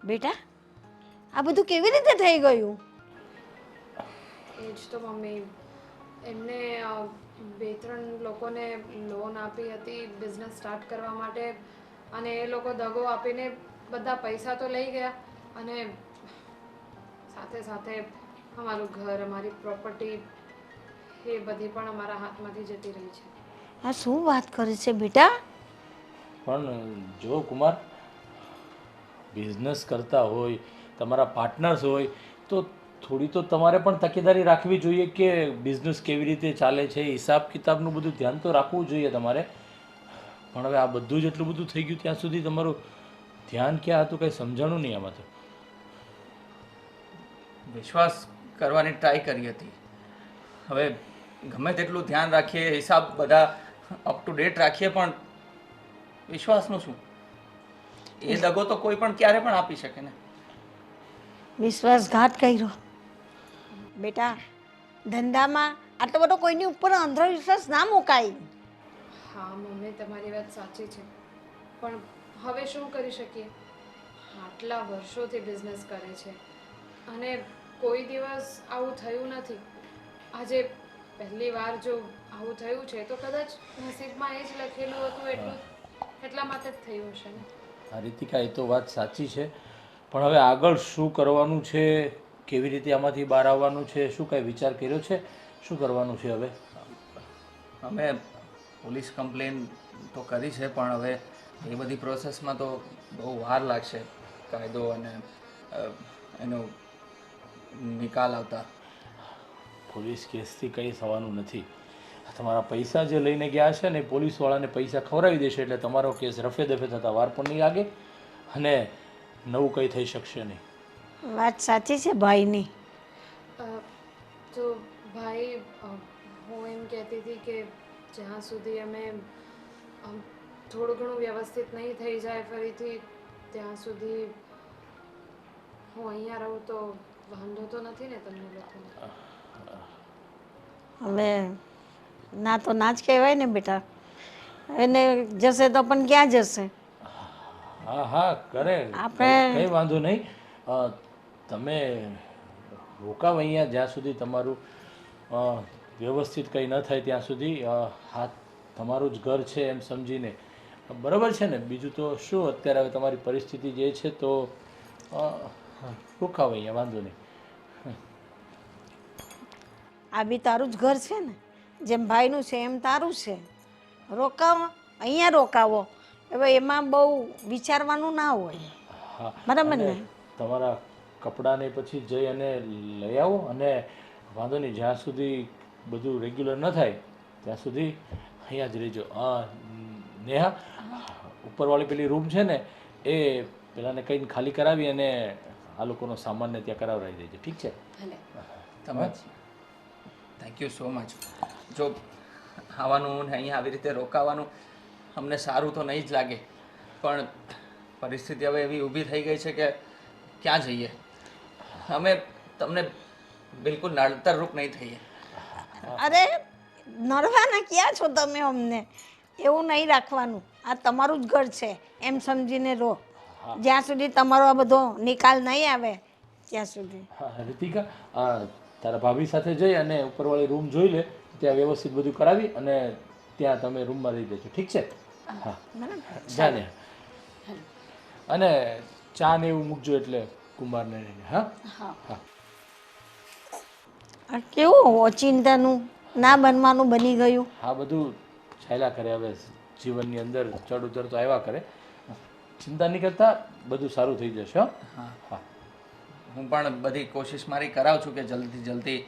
બેટા આ બધું કેવી રીતે થઈ ગયું? એ જ તો મમ્મી, એમને બે ત્રણ લોકોને લોન આપી હતી બિઝનેસ સ્ટાર્ટ કરવા માટે, અને એ લોકો દગો આપીને બધા પૈસા તો લઈ ગયા, અને સાથે સાથે અમારું ઘર, અમારી પ્રોપર્ટી, એ બધી પણ અમારા હાથમાંથી જતી રહી છે. આ શું વાત કરે છે બેટા? પણ જો કુમાર, બિઝનેસ કરતા હોય, તમારા પાર્ટનર્સ હોય, તો થોડી તો તમારે પણ તકેદારી રાખવી જોઈએ કે બિઝનેસ કેવી રીતે ચાલે છે, હિસાબ કિતાબનું બધું ધ્યાન તો રાખવું જોઈએ તમારે. પણ હવે આ બધું જ એટલું બધું થઈ ગયું ત્યાં સુધી તમારું ધ્યાન ક્યાં હતું કંઈ સમજાણું નહીં આમાં તો. વિશ્વાસ કરવાની ટ્રાય કરી હતી. હવે ગમે તેટલું ધ્યાન રાખીએ, હિસાબ બધા અપ ટુ ડેટ રાખીએ, પણ વિશ્વાસનું શું? એ દગો તો કોઈ પણ ક્યારે પણ આપી શકે ને. વિશ્વાસઘાત કર્યો બેટા. ધંધામાં આટલો બધો કોઈની ઉપર અંધવિશ્વાસ ના મુકાય. હા મમ્મી, તમારી વાત સાચી છે, પણ હવે શું કરી શકીએ? આટલા વર્ષોથી બિઝનેસ કરે છે અને કોઈ દિવસ આવું થયું નથી. આજે પહેલી વાર જો આવું થયું છે તો કદાચ નસીબમાં એ જ લખેલું હતું, એટલા માટે જ થયું હશે ને. આ રીતિકા, એ તો વાત સાચી છે, પણ હવે આગળ શું કરવાનું છે, કેવી રીતે આમાંથી બહાર આવવાનું છે, શું કાંઈ વિચાર કર્યો છે? શું કરવાનું છે હવે? અમે પોલીસ કમ્પ્લેન તો કરી છે, પણ હવે એ બધી પ્રોસેસમાં તો બહુ વાર લાગશે. કાયદો અને એનો નિકાલ આવતા. પોલીસ કેસથી કંઈ થવાનું નથી. તમારા પૈસા જે લઈને ગયા છે ને, પોલીસવાળાને પૈસા ખવડાવી દેશે એટલે તમારો કેસ રફે દફે થતાં વાર પણ નહીં લાગે, અને નવું કંઈ થઈ શકશે નહીં. વાત સાચી છે ભાઈની. તો ભાઈ, હું એમ કહેતી હતી કે જ્યાં સુધી અમે થોડું ઘણું વ્યવસ્થિત નહીં થઈ જાય ફરીથી, ત્યાં સુધી હું અહીંયા રહું તો વાંધો તો નથી ને તમને લોકોને? હવે ના તો ના જ કહેવાય ને બેટા. એને જશે તો પણ ક્યાં જશે? હા હા, કરે, આપણે કંઈ વાંધો નહીં. તમે રોકાવ અહીંયા જ્યાં સુધી તમારું વ્યવસ્થિત કંઈ ન થાય ત્યાં સુધી. હા, તમારું જ ઘર છે એમ સમજીને, બરાબર છે ને? બીજું તો શું, અત્યારે હવે તમારી પરિસ્થિતિ જે છે તો રોકાવ અહીંયા, વાંધો નહીં. આ બી તારું જ ઘર છે ને, જેમ ભાઈનું છે એમ તારું છે. રોકાવો, અહીંયા રોકાવો. હવે એમાં બહુ વિચારવાનું ના હોય, હા, બરાબર અને ને? તમારા કપડાને પછી જઈ અને લઈ આવો, અને વાંધો નહીં, જ્યાં સુધી બધું રેગ્યુલર ન થાય ત્યાં સુધી અહીંયા જ રહેજો. નેહા, ઉપરવાળી પેલી રૂમ છે ને, એ પેલાને કંઈને ખાલી કરાવી અને આ લોકોનો સામાનને ત્યાં કરાવડાવી દેજો, ઠીક છે? તમે થેન્ક યુ સો મચ. જો આવવાનું ને અહીંયા આવી રીતે રોકાવાનું અમને સારું તો નહીં જ લાગે, પણ પરિસ્થિતિ હવે એવી ઊભી થઈ ગઈ છે કે ક્યાં જઈએ. અમે તમને બિલકુલ નડતરરૂપ નહીં થઈએ. અરે નડવાના ક્યાં છો તમે અમને? એવું નહીં રાખવાનું. આ તમારું જ ઘર છે એમ સમજીને રહો, જ્યાં સુધી તમારો આ બધો નિકાલ નહીં આવે ત્યાં સુધી. હા રીતિકા, તારા ભાભી સાથે જઈ અને ઉપરવાળી રૂમ જોઈ લે, ત્યાં વ્યવસ્થિત બધું કરાવી અને ત્યાં તમે રૂમમાં રહી દેજો, ઠીક છે? હા, જા ને. અને ચા ને એવું મૂકજો એટલે કુમારને. હા હા. આ કેવું ઓચિંતાનું ના બનવાનું બની ગયું. હા, બધું ચાલ્યા કરે, હવે જીવનની અંદર ચડ ઉતર તો આવ્યા કરે. ચિંતા નહીં કરતા, બધું સારું થઈ જશે. હા, હા. હું પણ બધી કોશિશ મારી કરાવું છું કે જલ્દીથી જલ્દી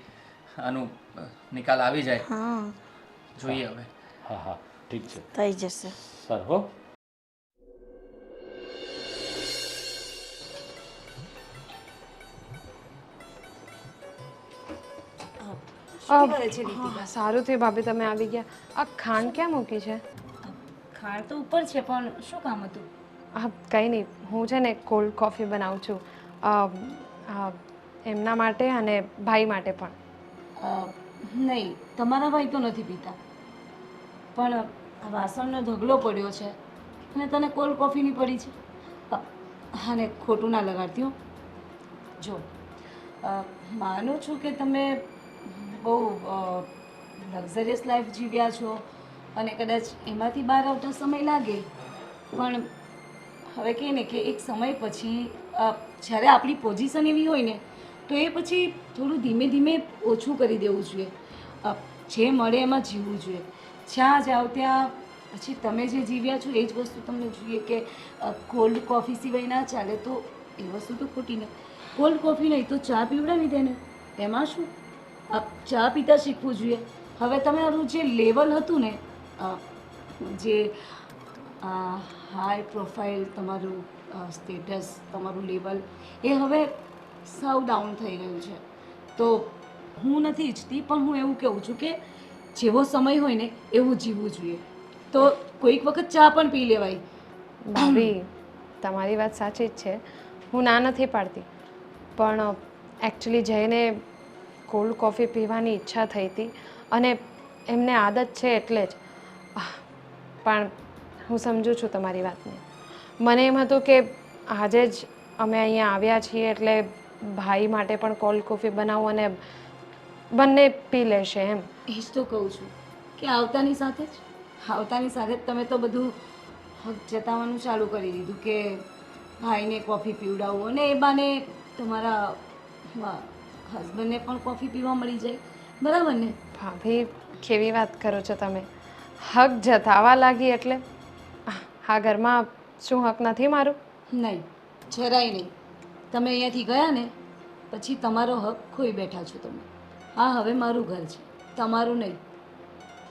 આનું નિકાલ આવી જાય. હા, જોઈએ હવે. હા હા, ઠીક છે, થઈ જશે. સર. હો. સારું થયું ભાભી તમે આવી ગયા. આ ખાંડ ક્યાં મૂકી છે? ખાણ તો ઉપર છે, પણ શું કામ હતું? હા, કંઈ નહીં, હું છે ને કોલ્ડ કોફી બનાવું છું, એમના માટે અને ભાઈ માટે પણ. નહીં, તમારા ભાઈ તો નથી પીતા, પણ આ વાસણનો ઢગલો પડ્યો છે અને તને કોલ્ડ કોફીની પડી છે. અને ખોટું ના લગાડતી હો. જો માનું છું કે તમે બહુ લક્ઝરિયસ લાઈફ જીવ્યા છો અને કદાચ એમાંથી બહાર આવતા સમય લાગે, પણ હવે કહે ને કે એક સમય પછી જ્યારે આપણી પોઝિશન એવી હોય ને તો એ પછી થોડું ધીમે ધીમે ઓછું કરી દેવું જોઈએ. જે મળે એમાં જીવવું જોઈએ. જ્યાં જાઓ ત્યાં પછી તમે જે જીવ્યા છો એ જ વસ્તુ તમને જોઈએ કે કોલ્ડ કોફી સિવાય ના ચાલે તો એ વસ્તુ તો ખોટી ને. કોલ્ડ કોફી નહીં તો ચા પીવડાવી દે ને, એમાં શું? ચા પીતા શીખવું જોઈએ. હવે તમારું જે લેવલ હતું ને જે હાઈ પ્રોફાઇલ તમારું સ્ટેટસ તમારું લેવલ એ હવે સાવ ડાઉન થઈ ગયું છે. તો હું નથી ઈચ્છતી પણ હું એવું કહું છું કે જેવો સમય હોય ને એવું જીવવું જોઈએ. તો કોઈક વખત ચા પણ પી લેવાય. ભાભી તમારી વાત સાચી જ છે, હું ના નથી પાડતી, પણ એકચ્યુઅલી જઈને કોલ્ડ કોફી પીવાની ઈચ્છા થઈ હતી અને એમને આદત છે એટલે જ. પણ હું સમજુ છું તમારી વાતને. મને એમ હતું કે આજે જ અમે અહીંયા આવ્યા છીએ એટલે ભાઈ માટે પણ કોલ્ડ કોફી બનાવું અને બંને પી લેશે એમ. એ જ તો કહું છું કે આવતાની સાથે જ તમે તો બધું જતાવવાનું ચાલુ કરી દીધું કે ભાઈને કોફી પીવડાવું અને એ બાને તમારા હસબન્ડને પણ કોફી પીવા મળી જાય. બરાબર ને? ભાભી કેવી વાત કરો છો તમે? હક જતાવા લાગી એટલે આ ઘરમાં શું હક નથી મારું? નહીં, જરાય નહીં. તમે અહીંયાથી ગયા ને પછી તમારો હક ખોઈ બેઠા છો તમે. હા, હવે મારું ઘર છે, તમારું નહીં.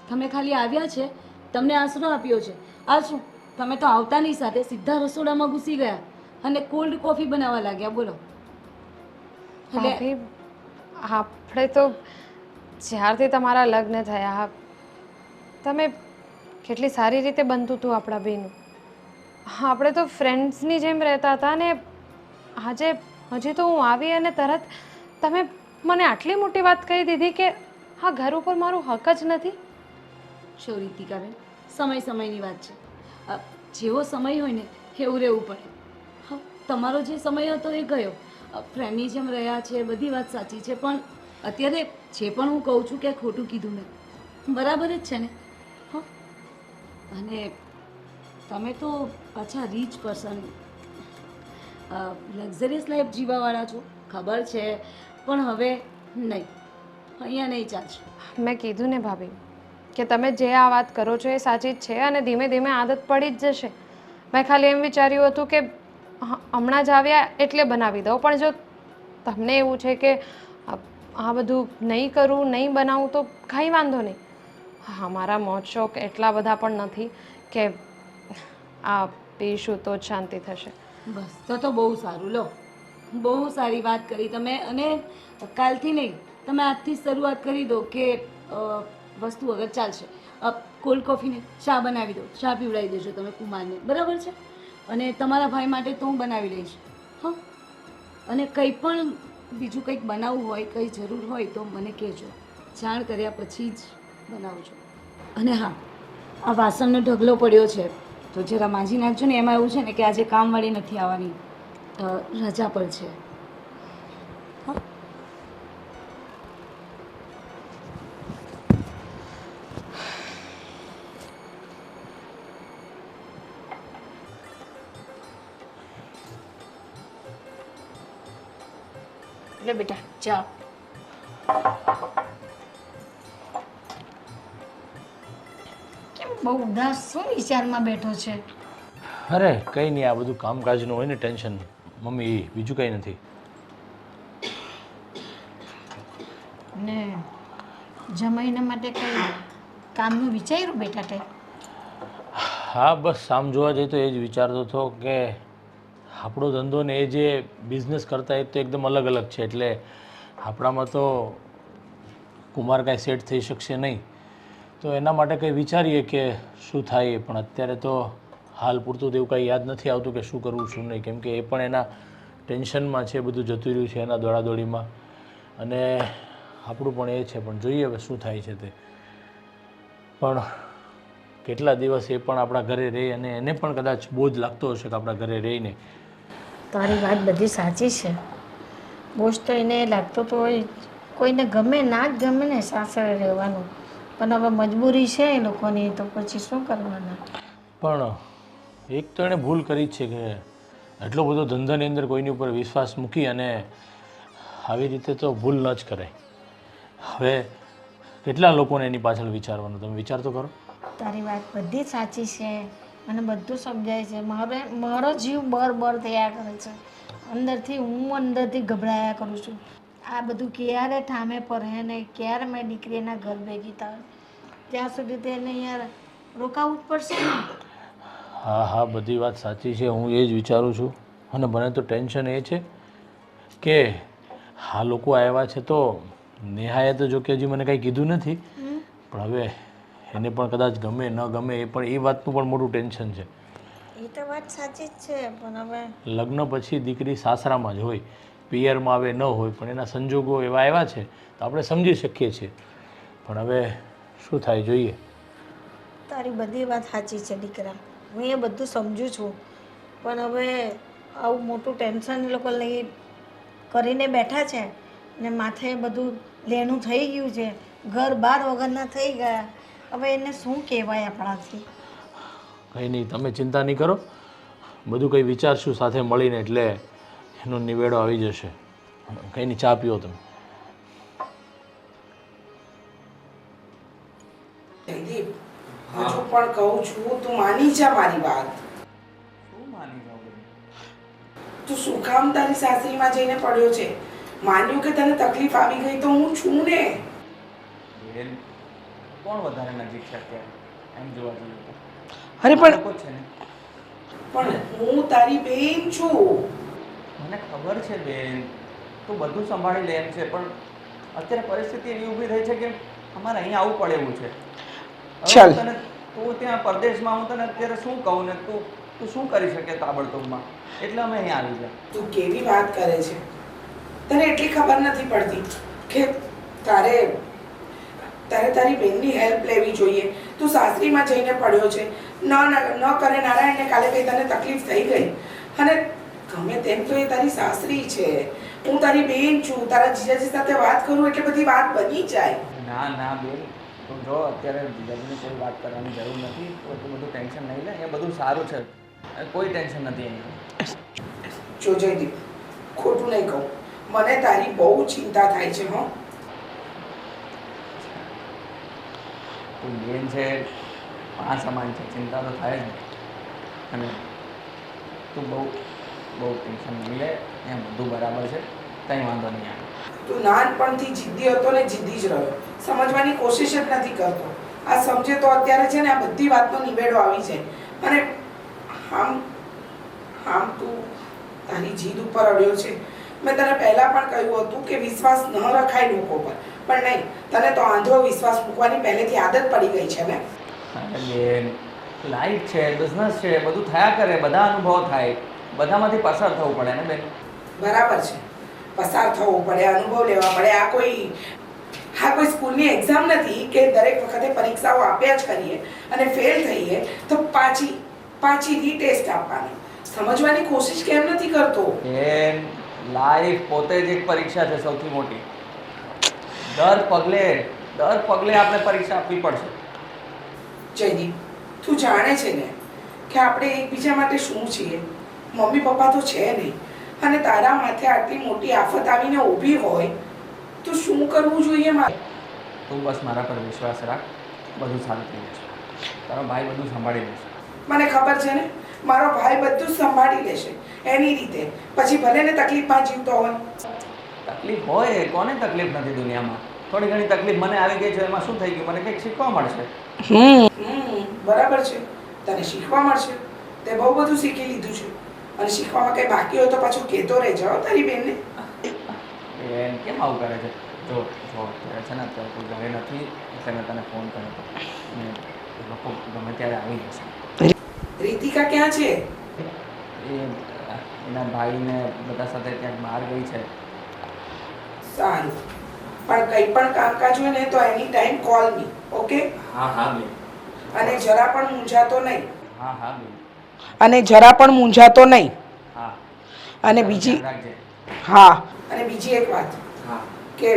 તમે ખાલી આવ્યા છે, તમને આશરો આપ્યો છે. આ શું? તમે તો આવતાની સાથે સીધા રસોડામાં ઘૂસી ગયા અને કોલ્ડ કોફી બનાવવા લાગ્યા. બોલો. ભાભી આપણે તો જ્યારથી તમારા લગ્ન થયા તમે કેટલી સારી રીતે બનતું હતું આપણા બેનું. આપણે તો ફ્રેન્ડ્સની જેમ રહેતા હતા ને આજે હજી તો હું આવી અને તરત તમે મને આટલી મોટી વાત કહી દીધી કે આ ઘર ઉપર મારું હક જ નથી. શું રીતિકાબેન, સમયની વાત છે. જેવો સમય હોય ને એવું રહેવું પડે. હા, તમારો જે સમય હતો એ ગયો. ફ્રેન્ડની જેમ રહ્યા છે, બધી વાત સાચી છે, પણ અત્યારે જે પણ હું કહું છું કે ખોટું કીધું મેં બરાબર જ છે ને? હા, અને તમે તો પાછા રીચ પર્સન લક્ઝરિયસ લાઈફ જીવવાવાળા છો, ખબર છે, પણ હવે નહીં, અહીંયા નહીં ચાલશે. મેં કીધું ને ભાભી કે તમે જે આ વાત કરો છો એ સાચી જ છે અને ધીમે ધીમે આદત પડી જ જશે. મેં ખાલી એમ વિચાર્યું હતું કે હમણાં જ આવ્યા એટલે બનાવી દઉં, પણ જો તમને એવું છે કે આ બધું નહીં કરું નહીં બનાવું તો કંઈ વાંધો નહીં. હા, મારા મોજ શોખ એટલા બધા પણ નથી કે આ પીશું તો જ શાંતિ થશે. બસ તો બહુ સારું. લો, બહુ સારી વાત કરી તમે. અને કાલથી નહીં, તમે આજથી જ શરૂઆત કરી દો કે વસ્તુ વગર ચાલશે. કોલ્ડ કોફીને ચા બનાવી દો, ચા પીવડાવી દેજો તમે કુમારને, બરાબર છે? અને તમારા ભાઈ માટે તો હું બનાવી લઈશ. હા, અને કંઈ પણ બીજું કંઈક બનાવવું હોય, કંઈ જરૂર હોય તો મને કહેજો. જાણ કર્યા પછી જ બનાવજો. અને હા, આ વાસણનો ઢગલો પડ્યો છે તો જરા માંજી નાખજો ને. એમાં એવું છે ને કે આજે કામવાળી નથી આવવાની, રજા પર છે. હા, એટલે બેટા ચા. કેમ બહુ ઉદાસ, શું વિચારમાં બેઠો છે? અરે કંઈ નહીં, આ બધું કામકાજનું હોય ને ટેન્શન મમ્મી, બીજું કંઈ નથી. ને જમાઈના માટે કંઈ કામનું વિચાર્યું બેટા તે? હા, બસ આમ જોવા જઈએ તો એ જ વિચારતો હતો કે આપણો ધંધો ને એ જે બિઝનેસ કરતા એ તો એકદમ અલગ અલગ છે. એટલે આપણામાં તો કુમાર કાંઈ સેટ થઈ શકશે નહીં, તો એના માટે કંઈ વિચારીએ કે શું થાય. પણ અત્યારે તો હાલ પૂરતું તો એવું કાંઈ યાદ નથી આવતું કે શું કરવું શું નહીં, કેમ કે એ પણ એના ટેન્શનમાં છે, બધું જતું રહ્યું છે એના દોડાદોડીમાં, અને આપણું પણ એ છે. પણ જોઈએ હવે શું થાય છે તે. પણ કેટલા દિવસ એ પણ આપણા ઘરે રહી અને એને પણ કદાચ બોજ લાગતો હશે કે આપણા ઘરે રહીને તારી વાત બધી સાચી છે. બોજ તો એને લાગતો તો હોય કોઈને ગમે ના જ ગમે ને સાસરે રહેવાનું, પણ હવે મજબૂરી છે એ લોકોની, તો પછી શું કરવાના. પણ એક તો એણે ભૂલ કરી જ છે કે એટલો બધો ધંધાની અંદર કોઈની ઉપર વિશ્વાસ મૂકી અને આવી રીતે તો ભૂલ ન જ કરાય. હવે કેટલા લોકોને એની પાછળ વિચારવાનું, તમે વિચાર તો કરો. તારી વાત બધી સાચી છે, મને બધું સમજાય છે. મારો જીવ બર થયા કરે છે અંદરથી. હું અંદરથી ગભરાયા કરું છું. આ બધું ક્યારે ઠામે પડે ને ક્યારે મેં દીકરીના ઘર ભેગી થાય, ત્યાં સુધી તેને યાર રોકાવું જ પડશે ને. હા હા, બધી વાત સાચી છે, હું એ જ વિચારું છું. અને મને તો ટેન્શન એ છે કે આ લોકો આવ્યા છે તો નેહાએ તો જો કે હજી મને કાંઈ કીધું નથી, પણ હવે એને પણ કદાચ ગમે ન ગમે એ પણ એ વાતનું પણ મોટું ટેન્શન છે. એ તો વાત સાચી જ છે, પણ હવે લગ્ન પછી દીકરી સાસરામાં જ હોય, પિયરમાં આવે ન હોય, પણ એના સંજોગો એવા આવ્યા છે તો આપણે સમજી શકીએ છીએ. પણ હવે શું થાય જોઈએ. તારી બધી વાત સાચી છે દીકરા, હું એ બધું સમજુ છું, પણ હવે આવું મોટું ટેન્શન એ લોકો લઈ કરીને બેઠા છે ને માથે બધું લેણું થઈ ગયું છે, ઘર બાર વગરના થઈ ગયા. હવે એને શું કહેવાય આપણાથી. કંઈ નહીં, તમે ચિંતા નહીં કરો, બધું કંઈ વિચારશું સાથે મળીને, એટલે એનો નિવેડો આવી જશે. કંઈ નહીં, ચા પીઓ તમે. જયદીપ, હજુ પણ કહું છું, તું માની જા મારી વાત. શું માની જાઉં બધું? તું શું કામ તારી સાસરીમાં જઈને પડ્યો છે? માન્યું કે તને તકલીફ આવી ગઈ તો હું છું ને. બેન, કોણ વધારે નજીક છે અત્યારે એમ જોવા જઈએ તો? અરે પણ લોકો જ છે ને. પણ હું તારી બેન છું. મને ખબર છે બેન, તું બધું સંભાળી લે એમ છે, પણ અત્યારે પરિસ્થિતિ એવી ઊભી થઈ છે કે અમારે અહીંયા આવવું પડે એવું છે. હવે ચાલ. હું તને, તું ત્યાં પરદેશમાં, હું તને અત્યારે શું કહું ને, તું શું કરી શકે તાબડતોબમાં, એટલે અમે અહીંયા આવી ગયા. તું કેવી વાત કરે છે? તને એટલી ખબર નથી પડતી કે તારે તારી બેનની હેલ્પ લેવી જોઈએ. તું સાસરીમાં જઈને પડ્યો છે, ન કરે નારાયણને કાલે કઈ તને તકલીફ થઈ ગઈ, અને ગમે તેમ તો એ તારી સાસરી છે, હું તારી બેન છું. તારા જીજાજી સાથે વાત કરું એટલે બધી વાત બની જાય. ના ના બેન, તું જો અત્યારે જીજાજીને કોઈ વાત કરવાની જરૂર નથી, તો એટલું બધું ટેન્શન નહીં લે, એ બધું સારું છે, કોઈ ટેન્શન નથી અહીંયા. જો જયદીપ, ખોટું નહીં કહું, મને તારી બહુ ચિંતા થાય છે. હો, તું બેન છે, આ સમાન છે, ચિંતા તો થાય જ ને. અને તું બહુ ટેન્શન નહીં લે, એમ બધું બરાબર છે, કંઈ વાંધો નહીં આવે. તું નાનપણથી જિદ્દી હતો ને જિદ્દી જ રહ્યો, સમજવાની કોશિશ જ નથી કરતો. આ સમજે તો અત્યારે છે ને આ બધી વાતનો નિવેડો આવી જાય. અને આમ તું તારી જીદ ઉપર અડ્યો છે. મેં તને પહેલા પણ કહ્યું હતું કે વિશ્વાસ ન રખાય લોકો પર, પણ નહીં, તને તો આંધળો વિશ્વાસ મૂકવાની પહેલેથી આદત પડી ગઈ છે ને. અરે બેન, લાઈફ છે, બિઝનેસ છે, બધું થયા કરે, બધા અનુભવ થાય, બધામાંથી પસાર થવું પડે ને બેન. બરાબર છે, પસાર થવું પડે, અનુભવ લેવા પડે. આ કોઈ સ્કૂલની એક્ઝામ નથી કે દરેક વખતે પરીક્ષાઓ આપ્યા જ કરીએ અને ફેલ થઈએ તો પાછી રીટેસ્ટ આપવાની. સમજવાની કોશિશ કેમ નથી કરતો? બેન, લાઈફ પોતે જ એક પરીક્ષા છે સૌથી મોટી. દર પગલે આપણે પરીક્ષા આપવી પડશે. જયદીપ, તું જાણે છે ને કે આપણે એકબીજા માટે શું છીએ? મમ્મી પપ્પા તો છે નહીં, અને તારા માથે આટલી મોટી આફત આવીને ઊભી હોય તો શું કરવું જોઈએ મારે? તું બસ મારા પર વિશ્વાસ રાખ, બધું સારું થઈ જશે. તારો ભાઈ બધું સંભાળી લેશે. મને ખબર છે ને, મારો ભાઈ બધું જ સંભાળી લેશે એની રીતે. પછી ભલે ને તકલીફમાં જીવતો હોય. તકલીફ હોય, કોને તકલીફ નથી દુનિયામાં? થોડી ઘણી તકલીફ મને આવી ગઈ છે, એમાં શું થઈ ગયું? મને કંઈક શીખવા મળશે. બરાબર છે, તને શીખવા મળશે. તે બહુ બધું શીખી લીધું છે, અને શીખવામાં કંઈ બાકી હોય તો પાછું કહેતો રહેજો તારી બેનને. બેન કેમ આવું કરે છે? જો અત્યારે છે ને, અત્યારે કોઈ ઘરે નથી, એટલે મેં તને ફોન કર્યો હતો, અને એ લોકો ગમે ત્યારે આવી જશે. રીતિકા ક્યાં છે? એના ભાઈને બધા સાથે ક્યાંક બહાર ગઈ છે. સારું, પણ કંઈ પણ કામકાજ હોય ને તો એની ટાઈમ કોલ મી, ઓકે? હા બેન. અને જરા પણ મૂંઝાતો નહીં. હા બેન. અને જરા પણ મૂંઝાતો નહીં. હા. અને બીજી ધ્યાન રાખજે. હા અને બીજી એક વાત હા કે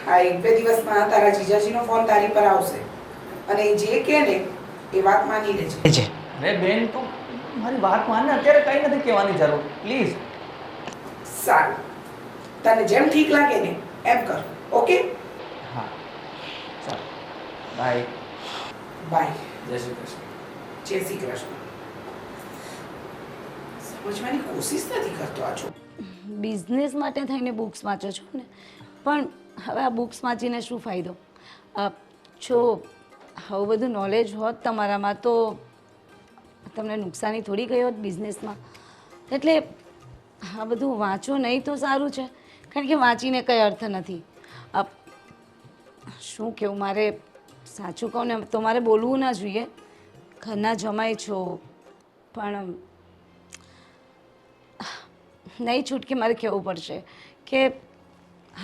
હા 1-2 દિવસમાં તારા જીજાજીનો ફોન તારી પર આવશે અને એ જે કહે ને એ વાત માની લેજે અરે બેન તું મારી વાત માન ને, અત્યારે કઈ નથી કહેવાની જરૂર, પ્લીઝ. સારું તને જેમ ઠીક લાગે ને એમ કર ઓકે હા ચાલ બાય. બાય જય શ્રી કૃષ્ણ. જય શ્રી કૃષ્ણ સમજવાની કોશિશ નથી કરતો આ છો બિઝનેસ માટે થઈને બુક્સ વાંચો છો ને, પણ હવે આ બુક્સ વાંચીને શું ફાયદો? જો આવું બધું નોલેજ હોત તમારામાં તો તમને નુકસાની થોડી ગઈ હોત બિઝનેસમાં. એટલે આ બધું વાંચો નહીં તો સારું છે, કારણ કે વાંચીને કંઈ અર્થ નથી. શું કહું, મારે સાચું કહું ને તો મારે બોલવું ના જોઈએ, ઘરના જમાઈ છો, પણ નહીં છૂટકે મારે કહેવું પડશે કે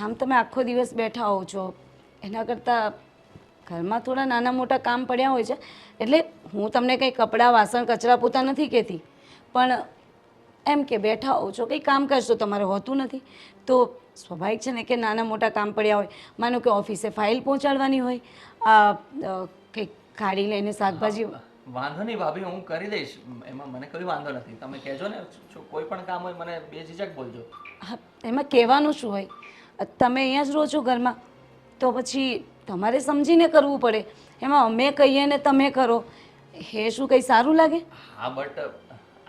આમ તમે આખો દિવસ બેઠા હોવ છો, એના કરતાં ઘરમાં થોડા નાના મોટા કામ પડ્યા હોય છે. એટલે હું તમને કંઈ કપડાં વાસણ કચરા પોતા નથી કહેતી, પણ એમ કે બેઠા હોવ છો, કંઈ કામ કરશો તમારે હોતું નથી તો સ્વાભાવિક છે ને કે નાના મોટા કામ પડ્યા હોય. માનો કે ઓફિસે ફાઇલ પહોંચાડવાની હોય, કંઈક ગાડી લઈને શાકભાજી. વાંધો નહીં ભાભી, હું કરી દઈશ, એમાં મને કોઈ વાંધો નથી. તમે કહેજો ને, કોઈ પણ કામ હોય મને બેઝિઝક બોલજો. હા, એમાં કહેવાનું શું હોય? તમે અહીંયા જ રહો છો ઘરમાં, તો પછી તમારે સમજીને કરવું પડે. એમાં અમે કહીએ ને તમે કરો, એ શું કંઈ સારું લાગે? હા બટ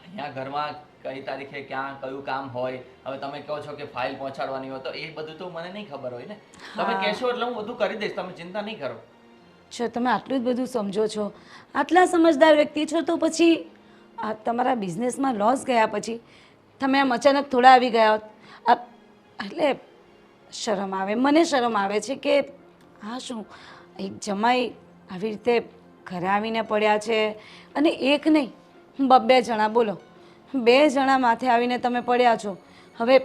અહીંયા ઘરમાં કઈ તારીખે ક્યાં કયું કામ હોય, હવે તમે કહો છો કે ફાઇલ પહોંચાડવાની હોય, તો એ બધું તો મને નહીં ખબર હોય ને. તમે કહેશો એટલે હું બધું કરી દઈશ, તમે ચિંતા નહીં કરો. જો તમે આટલું જ બધું સમજો છો, આટલા સમજદાર વ્યક્તિ છો, તો પછી આ તમારા બિઝનેસમાં લોસ ગયા પછી તમે આમ અચાનક થોડા આવી ગયા હોત. એટલે શરમ આવે, મને શરમ આવે છે કે હા શું એક જમાઈ આવી રીતે ઘરે આવીને પડ્યા છે, અને એક નહીં 2 જણા, બોલો 2 જણા માથે આવીને તમે પડ્યા છો. હવે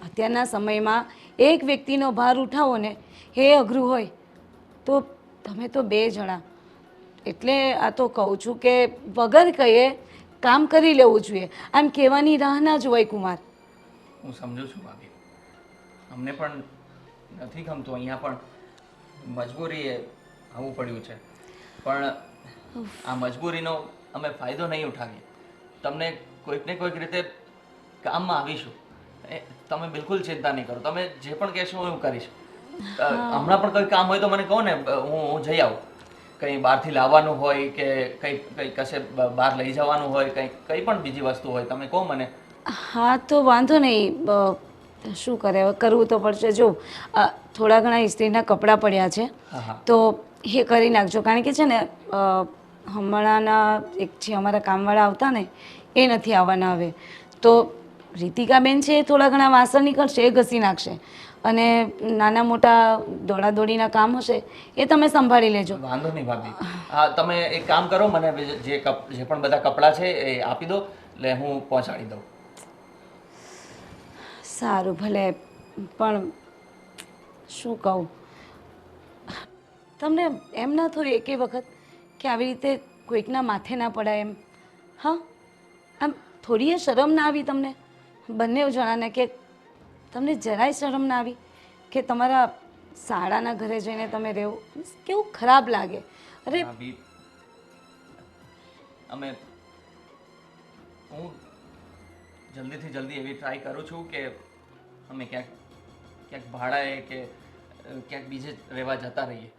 અત્યારના સમયમાં એક વ્યક્તિનો ભાર ઉઠાવો ને એ અઘરું હોય, તો તમે તો 2 જણા. એટલે આ તો કહું છું કે વગર કહીએ કામ કરી લેવું જોઈએ, આમ કહેવાની રાહ ના જોવાય કુમાર. હું સમજુ છું ભાભી, અમને પણ નથી ગમતું, અહીંયા પણ મજબૂરીએ આવવું પડ્યું છે, પણ આ મજબૂરીનો અમે ફાયદો નહીં ઉઠાવીએ. તમને કોઈક ને કોઈક રીતે કામમાં આવીશું, તમે બિલકુલ ચિંતા નહીં કરો. તમે જે પણ કહેશો હું કરીશ. હમણાં પણ કોઈ કામ હોય તો મને કહો ને, હું જઈ આવું. કંઈ બહારથી લાવવાનું હોય કે કંઈ કશે બહાર લઈ જવાનું હોય, કંઈ પણ બીજી વસ્તુ હોય, તમે કહો મને. હા તો વાંધો નહીં, શું કરે હવે, કરવું તો પડશે. જો થોડા ઘણા ઇસ્ત્રીના કપડાં પડ્યા છે તો એ કરી નાખજો, કારણ કે છે ને હમણાંના એક જે અમારા કામવાળા આવતા ને એ નથી આવવાના હવે. તો રીતિકાબેન છે એ થોડા ઘણા વાસણ નીકળશે, એ ઘસી નાખશે, અને નાના મોટા દોડાદોડીના કામ હશે એ તમે સંભાળી લેજો. વાંધો નહીં ભાભી. હા તમે એક કામ કરો, મને જે પણ બધા કપડાં છે એ આપી દો, એટલે હું પહોંચાડી દઉં. સારું ભલે, પણ શું કહું, તમને એમ ના થયું એકે વખત કે આવી રીતે કોઈકના માથે ના પડાય એમ? હા, આમ થોડીએ શરમ ના આવી તમને બંને જણાને? કે તમને જરાય શરમ ના આવી કે તમારા શાળાના ઘરે જઈને તમે રહેવું? કેવું ખરાબ લાગે. અરે ભાભી, હું જલ્દીથી જલ્દી એવી ટ્રાય કરું છું કે અમે ક્યાંક ભાડાએ કે ક્યાંક બીજે રહેવા જતા રહીએ.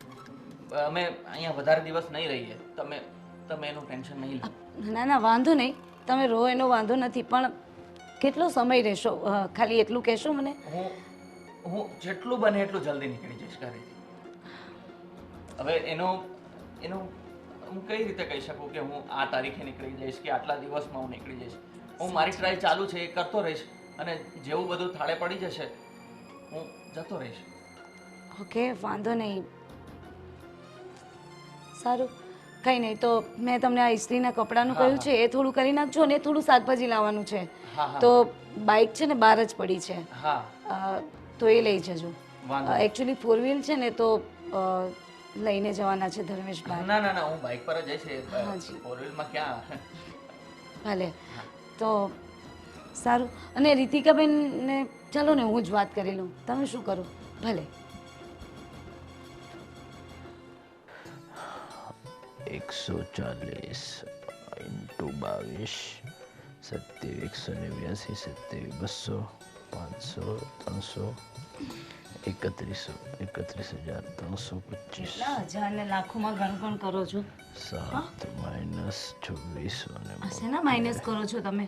અમે અહીંયા વધારે દિવસ નહીં રહીએ. તમે એનું ટેન્શન નહીં લો. ના ના, વાંધો નહીં, તમે રહો એનો વાંધો નથી, પણ કેટલો સમય રહેશો? ખાલી એટલું કહેશો મને. હું જેટલું બને એટલું જલ્દી નીકળી જઈશ ઘરેથી. હવે એનું હું કઈ રીતે કહી શકું કે હું આ તારીખે નીકળી જઈશ કે આટલા દિવસમાં હું નીકળી જઈશ? હું મારી ટ્રાય ચાલુ છે એ કરતો રહીશ, અને જેવું બધું થાળે પડી જશે હું જતો રહીશ. ઓકે, વાંધો નહીં. સારું, કંઈ નહીં, તો મેં તમને આ ઇસ્ત્રીના કપડાનું કહ્યું છે એ થોડું કરી નાખજો, અને થોડું શાકભાજી લાવવાનું છે. તો બાઇક છે ને બહાર જ પડી છે, તો એ લઈ જજો. એકચ્યુઅલી 4 વ્હીલ છે ને તો લઈને જવાના છે ધર્મેશભાઈ. ના ના ના, હું બાઇક પર જ જઈશ. 4 વ્હીલમાં ક્યાં? ભલે, તો સારું. અને રીતિકાબેનને ચાલો ને હું જ વાત કરી લઉં. તમે શું કરો? ભલે. 140 × 22 27 189 27 200 500 300 31,325 કેટલા હજાર ને લાખોમાં ગણગણ કરો છો? 7 - 24 અને શેના માઇનસ કરો છો તમે?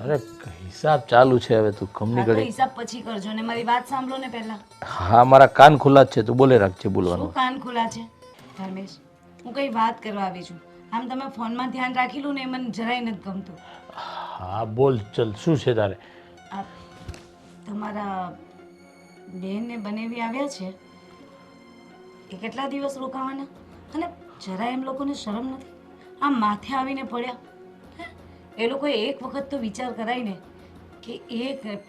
અરે હિસાબ ચાલુ છે હવે તું કમની આ તો ઘડી. હિસાબ પછી કરજો ને મારી વાત સાંભળો ને પહેલા. હા મારા કાન ખુલ્લા જ છે તું બોલે રાખજે શું બોલવાનું. કાન ખુલ્લા છે ધર્મેશ? હું કઈ વાત કરવા આવી છું. આમ તમે ફોનમાં ધ્યાન રાખેલું ને એ મને જરાય નથી ગમતું. હા બોલ ચલ શું છે તારે? આ તમારા બેન ને બનેવી આવ્યા છે એ કેટલા દિવસ રોકાવાના? અને જરા એમ લોકોને શરમ નથી? આમ માથે આવીને પડ્યા. હે? એ લોકોએ એક વખત તો વિચાર કરાય ને કે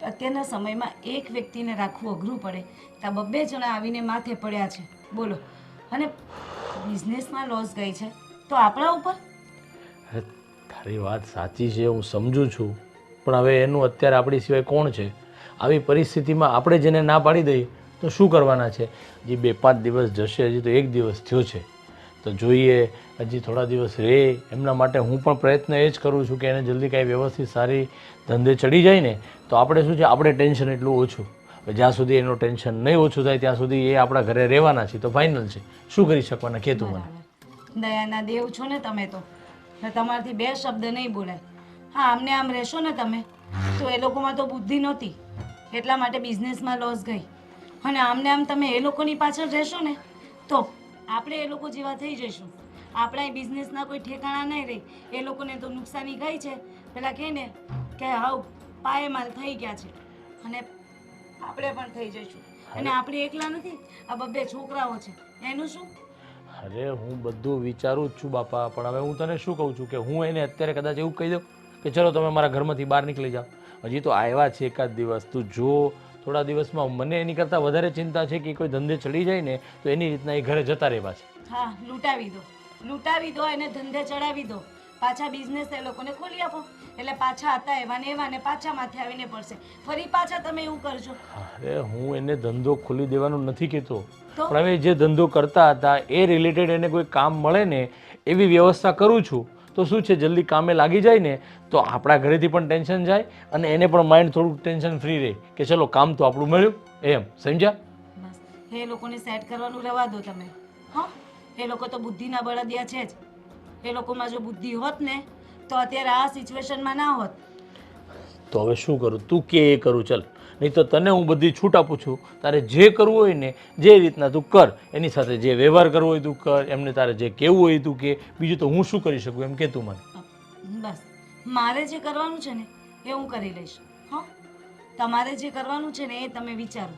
અત્યારના સમયમાં એક વ્યક્તિને રાખવું અઘરું પડે તો આ 2 જણા આવીને માથે પડ્યા છે બોલો. અને બિઝનેસમાં લોસ ગઈ છે તો આપણા ઉપર? અરે તારી વાત સાચી છે હું સમજુ છું પણ હવે એનું અત્યારે આપણી સિવાય કોણ છે? આવી પરિસ્થિતિમાં આપણે જેને ના પાડી દઈએ તો શું કરવાના છે? હજી 2-5 દિવસ જશે, હજી તો 1 દિવસ થયો છે તો જોઈએ હજી થોડા દિવસ રહે. એમના માટે હું પણ પ્રયત્ન એ જ કરું છું કે એને જલ્દી કાંઈ વ્યવસ્થિત સારી ધંધે ચડી જાય ને તો આપણે શું છે આપણે ટેન્શન એટલું ઓછું. જ્યાં સુધી એનું ટેન્શન નહીં ઓછું થાય ત્યાં સુધી એ આપણા ઘરે રહેવાના છે તો ફાઇનલ છે. શું કરી શકવાના કે તું મને? દયાના દેવ છો ને તમે તો તમારાથી 2 શબ્દ નહીં બોલાય. હા આમને આમ રહેશો ને તમે તો એ લોકોમાં તો બુદ્ધિ નહોતી એટલા માટે બિઝનેસમાં લોસ ગઈ. અને આમને આમ તમે એ લોકોની પાછળ રહેશો ને તો આપણે એ લોકો જેવા થઈ જઈશું. આપણા બિઝનેસના કોઈ ઠેકાણા નહીં રહી. એ લોકોને તો નુકસાની ગઈ છે પેલા કહે ને કે હાવ પાયમાલ થઈ ગયા છે અને આપણે પણ થઈ જઈશું. અને આપણે એકલા નથી, આ 2 છોકરાઓ છે એનું શું? અરે હું બધું વિચારું જ છું બાપા પણ હવે હું તને શું કહું છું કે હું એને અત્યારે કદાચ એવું કહી દઉં કે ચલો તમે મારા ઘરમાંથી બહાર નીકળી જાઓ. હજી તો આવ્યા છે 1 દિવસ. તું જો થોડા દિવસમાં મને એની કરતાં વધારે ચિંતા છે કે કોઈ ધંધે ચડી જાય ને તો એની રીતના એ ઘરે જતા રહેવા છે. હા લૂંટાવી દો એને ધંધે ચડાવી દો. પાછા બિઝનેસ એ લોકોને ખોલી આપો એટલે પાછા હતા એવા ને પાછા માથે આવીને પડશે. ફરી પાછા તમે એવું કરજો. અરે હું એને ધંધો ખોલી દેવાનું નથી કહેતો પણ હવે જે ધંધો કરતા હતા એ રિલેટેડ એને કોઈ કામ મળે ને એવી વ્યવસ્થા કરું છું તો શું છે જલ્દી કામે લાગી જાય ને તો આપણા ઘરેથી પણ ટેન્શન જાય અને એને પણ માઇન્ડ થોડુંક ટેન્શન ફ્રી રહે કે ચલો કામ તો આપણું મળ્યું એમ સમજ્યા? બસ એ લોકોને સેટ કરવાનું રહેવા દો તમે. હા એ લોકો તો બુદ્ધિના બળદિયા છે જ. એ લોકોમાં જો બુદ્ધિ હોત ને તો અત્યારે આ સિચ્યુએશનમાં ના હોત. તો હવે શું કરું? તું કે એ કરું ચાલ. નહીં તો તને હું બધી છૂટ આપું છું. તારે જે કરવું હોય ને જે રીતના તું કર. એની સાથે જે વ્યવહાર કરવો હોય તું કર. એમને તારે જે કહેવું હોય તું કે. બીજું તો હું શું કરી શકું એમ કે તું મને. બસ મારે જે કરવાનું છે ને એ હું કરી લઈશ. હા તમારે જે કરવાનું છે ને એ તમે વિચારો.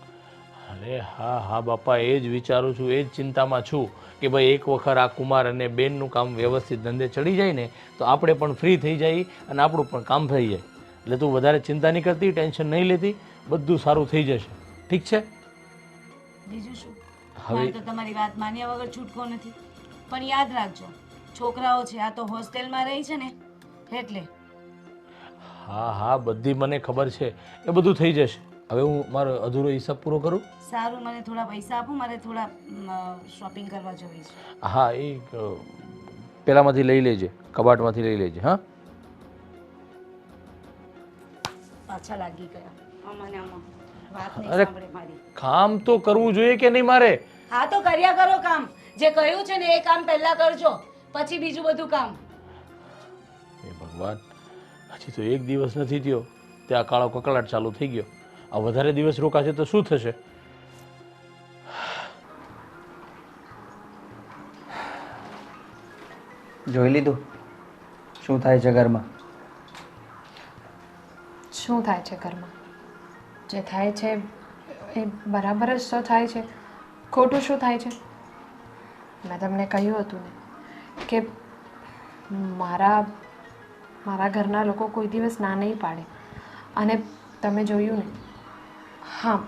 અરે હા બાપા એ જ વિચારું છું એ જ ચિંતામાં છું કે ભાઈ એક વખત આ કુમાર અને બેનનું કામ વ્યવસ્થિત ધંધે ચડી જાય ને તો આપણે પણ ફ્રી થઈ જાય અને આપણું પણ કામ થઈ જાય. એટલે તું વધારે ચિંતા નહીં કરતી, ટેન્શન નહીં લેતી, બધું સારું થઈ જશે. ઠીક છે? બીજું શું? હવે તો તમારી વાત માન્યા વગર છૂટકો નથી. પણ યાદ રાખજો છોકરાઓ છે આ તો હોસ્ટેલમાં રહી છે ને એટલે. હા બધી મને ખબર છે એ બધું થઈ જશે. હવે હું મારો અધૂરો હિસાબ પૂરો કરું. સારું મને થોડા પૈસા આપો મારે થોડા શોપિંગ કરવા જવી છે. હા એ પેલામાંથી લઈ લેજે, કબાટમાંથી લઈ લેજે. હા પાછા લાગી ગયા આમાં વાત નહીં અરે સાંભળે મારી. કામ તો કરવું જોઈએ કે નહીં મારે? હા તો કર્યા કરો કામ. જે કહ્યું છે ને એ કામ પહેલા કરજો પછી બીજું બધું કામ. એ ભગવાન હજી તો 1 દિવસ નથી થયો ત્યાં કાળો કકળાટ ચાલુ થઈ ગયો. આ વધારે દિવસ રોકાશે તો શું થશે? જોઈ લીધું શું થાય છે ઘરમાં? શું થાય છે ઘરમાં? જે થાય છે એ બરાબર જ તો થાય છે. ખોટું શું થાય છે? મેં તમને કહ્યું હતું ને કે મારા ઘરના લોકો કોઈ દિવસ ના નહીં પાડે અને તમે જોયું ને. હા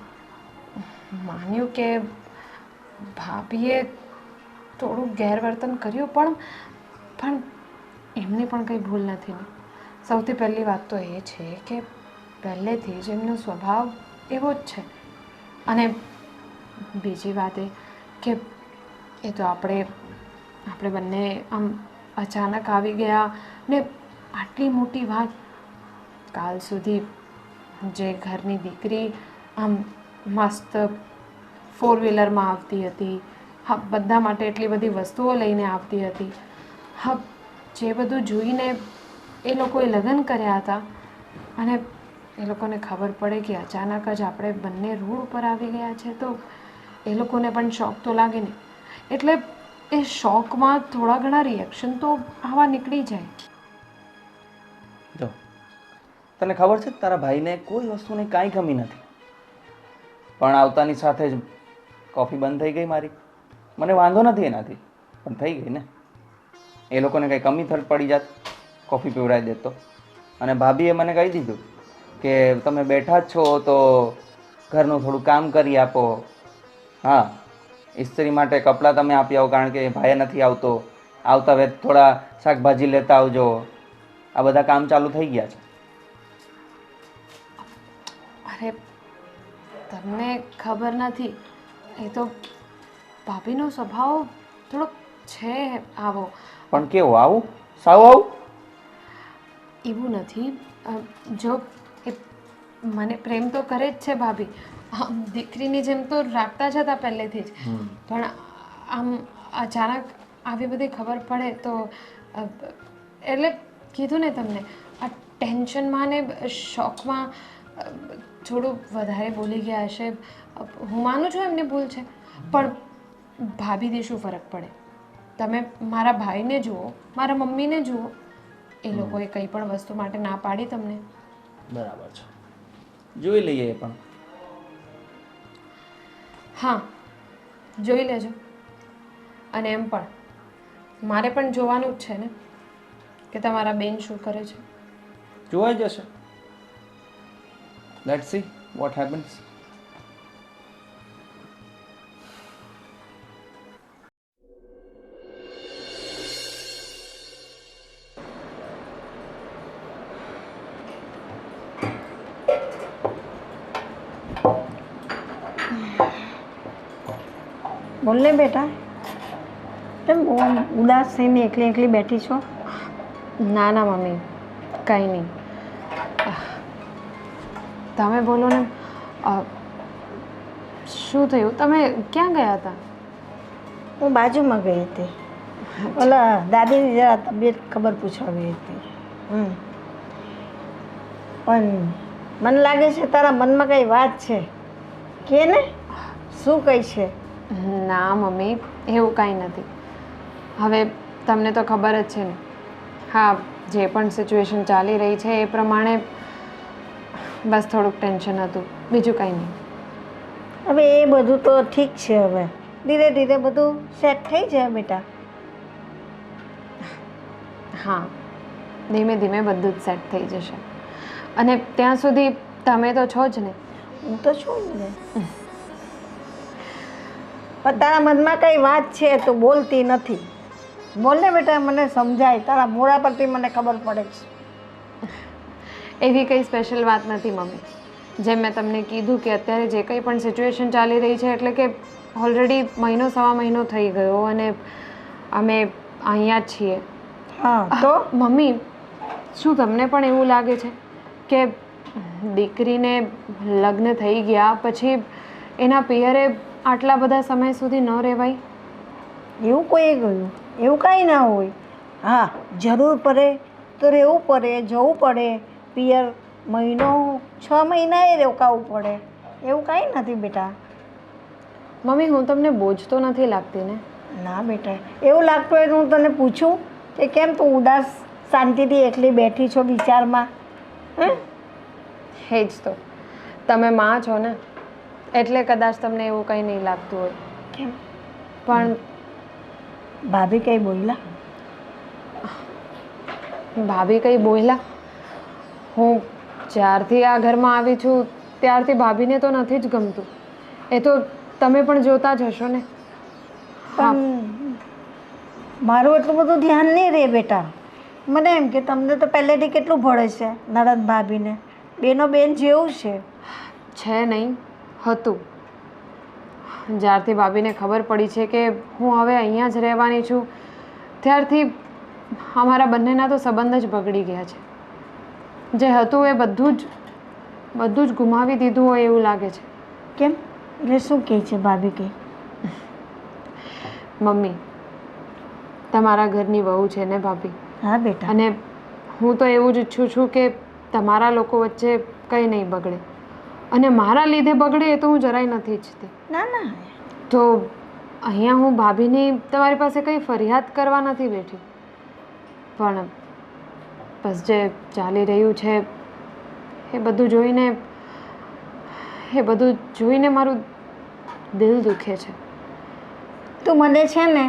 માન્યું કે ભાભીએ થોડું ગેરવર્તન કર્યું પણ એમની પણ કંઈ ભૂલ નથી ને. સૌથી પહેલી વાત તો એ છે કે પહેલેથી જ એમનો સ્વભાવ એવો જ છે. અને બીજી વાત એ કે એ તો આપણે બંને આમ અચાનક આવી ગયા ને આટલી મોટી વાત. કાલ સુધી જે ઘરની દીકરી આમ મસ્ત 4 વ્હીલરમાં આવતી હતી, હા બધા માટે એટલી બધી વસ્તુઓ લઈને આવતી હતી, હા જે બધું જોઈને એ લોકોએ લગ્ન કર્યા હતા અને એ લોકોને ખબર પડે કે અચાનક જ આપણે બંને રોડ ઉપર આવી ગયા છે તો એ લોકોને પણ શોખ તો લાગે ને. એટલે એ શોખમાં થોડા ઘણા રિએક્શન તો આવા નીકળી જાય. જો તને ખબર છે તારા ભાઈને કોઈ વસ્તુની કાંઈ કમી નથી, પણ આવતાની સાથે જ કોફી બંધ થઈ ગઈ મારી. મને વાંધો નથી એનાથી, પણ થઈ ગઈ ને. એ લોકોને કંઈ કમી પડી જાત કોફી પીવડાવી દેતો. અને ભાભીએ મને કહી દીધું કે તમે બેઠા જ છો તો ઘરનું થોડું કામ કરી આપો. હા, ઇસ્ત્રી માટે કપડાં તમે આપી આવો કારણ કે ભાઈ નથી આવતો, આવતા વેત થોડા શાકભાજી લેતા આવજો. આ બધા કામ ચાલુ થઈ ગયા છે. અરે તમને ખબર નથી, એ તો ભાભીનો સ્વભાવ થોડોક છે આવો. પણ કેવું આવું? સાવ આવું? એવું નથી. જો એ મને પ્રેમ તો કરે જ છે ભાભી, આમ દીકરીની જેમ તો રાખતા જ હતા પહેલેથી જ. પણ આમ અચાનક આવી બધી ખબર પડે તો એટલે કીધું ને તમને, આ ટેન્શનમાં ને શોખમાં થોડું વધારે બોલી ગયા હશે. હું માનું છું એમની ભૂલ છે, પણ ભાભીથી શું ફરક પડે? તમે મારા ભાઈને જુઓ, મારા મમ્મીને જુઓ, એ લોકોએ કંઈ પણ વસ્તુ માટે ના પાડી તમને. બરાબર છે, જોઈ લઈએ એ પણ. હા, જોઈ લેજો. અને એમ પણ મારે પણ જોવાનું જ છે ને કે તમારા બેન શું કરે છે. જોવાઈ જશે. Let's see what happens. બોલ ને બેટા, કેમ બહુ આમ ઉદાસ થઈને એકલી એકલી બેઠી છો? ના ના મમ્મી, કંઈ નહીં. તમે બોલો ને, શું થયું? તમે ક્યાં ગયા હતા? હું બાજુમાં ગઈ હતી, ઓલા દાદીની જરા તબિયત ખબર પૂછવા ગઈ હતી. પણ મને લાગે છે તારા મનમાં કંઈ વાત છે, કે ને શું કઈ છે? ના મમ્મી, એવું કાંઈ નથી. હવે તમને તો ખબર જ છે ને, હા જે પણ સિચ્યુએશન ચાલી રહી છે એ પ્રમાણે બસ થોડુંક ટેન્શન હતું, બીજું કાંઈ નહીં. હવે એ બધું તો ઠીક છે, હવે ધીરે ધીરે બધું સેટ થઈ જાય બેટા. હા, ધીમે ધીમે બધું જ સેટ થઈ જશે. અને ત્યાં સુધી તમે તો છો જ ને. હું તો છું જ ને, પણ તારા મનમાં કઈ વાત છે તો બોલતી નથી. બોલ ને બેટા, મને સમજાય, તારા મોઢા પરથી મને ખબર પડે છે. એવી કંઈ સ્પેશિયલ વાત નથી મમ્મી. જેમ મેં તમને કીધું કે અત્યારે જે કંઈ પણ સિચ્યુએશન ચાલી રહી છે, એટલે કે ઓલરેડી મહિનો સવા મહિનો થઈ ગયો અને અમે અહીંયા જ છીએ. હા તો મમ્મી, શું તમને પણ એવું લાગે છે કે દીકરીને લગ્ન થઈ ગયા પછી એના પિયરે આટલા બધા સમય સુધી ન રહેવાય? એવું કોઈ ગયું? એવું કાંઈ ના હોય. હા, જરૂર પડે તો રહેવું પડે, જવું પડે પિયર. મહિનો 6 મહિનાએ રોકાવું પડે, એવું કાંઈ નથી બેટા. મમ્મી, હું તમને બોજ તો નથી લાગતી ને? ના બેટા, એવું લાગતું હોય તો હું તને પૂછું કે કેમ તું ઉદાસ શાંતિથી એકલી બેઠી છો વિચારમાં? હે જ તો, તમે માં છો ને, એટલે કદાચ તમને એવું કંઈ નહીં લાગતું હોય. કેમ? પણ ભાભી કંઈ બોલ્યા? ભાભી કંઈ બોલ્યા? હું જ્યારથી આ ઘરમાં આવી છું ત્યારથી ભાભીને તો નથી જ ગમતું. એ તો તમે પણ જોતા જ હશો ને. પણ મારું એટલું બધું ધ્યાન નહીં રહે બેટા. મને એમ કે તમને તો પહેલેથી કેટલું ભળે છે નણંદ ભાભીને, બેનો બેન જેવું છે નહીં, હતું. જ્યારથી ભાભીને ખબર પડી છે કે હું હવે અહીંયા જ રહેવાની છું ત્યારથી અમારા બંનેના તો સંબંધ જ બગડી ગયા છે. જે હતું એ બધું જ ગુમાવી દીધું હોય એવું લાગે છે. કેમ? એટલે શું કહે છે ભાભી કે? મમ્મી, તમારા ઘરની વહુ છે ને ભાભી, હા બેટા. અને હું તો એવું જ ઈચ્છું છું કે તમારા લોકો વચ્ચે કંઈ નહીં બગડે, અને મારા લીધે બગડે એ તો હું જરાય નથી ઈચ્છતી. ના ના, તો અહીંયા હું ભાભીની તમારી પાસે કંઈ ફરિયાદ કરવા નથી બેઠી, પણ બસ જે ચાલી રહ્યું છે એ બધું જોઈને મારું દિલ દુખે છે. તું મને છે ને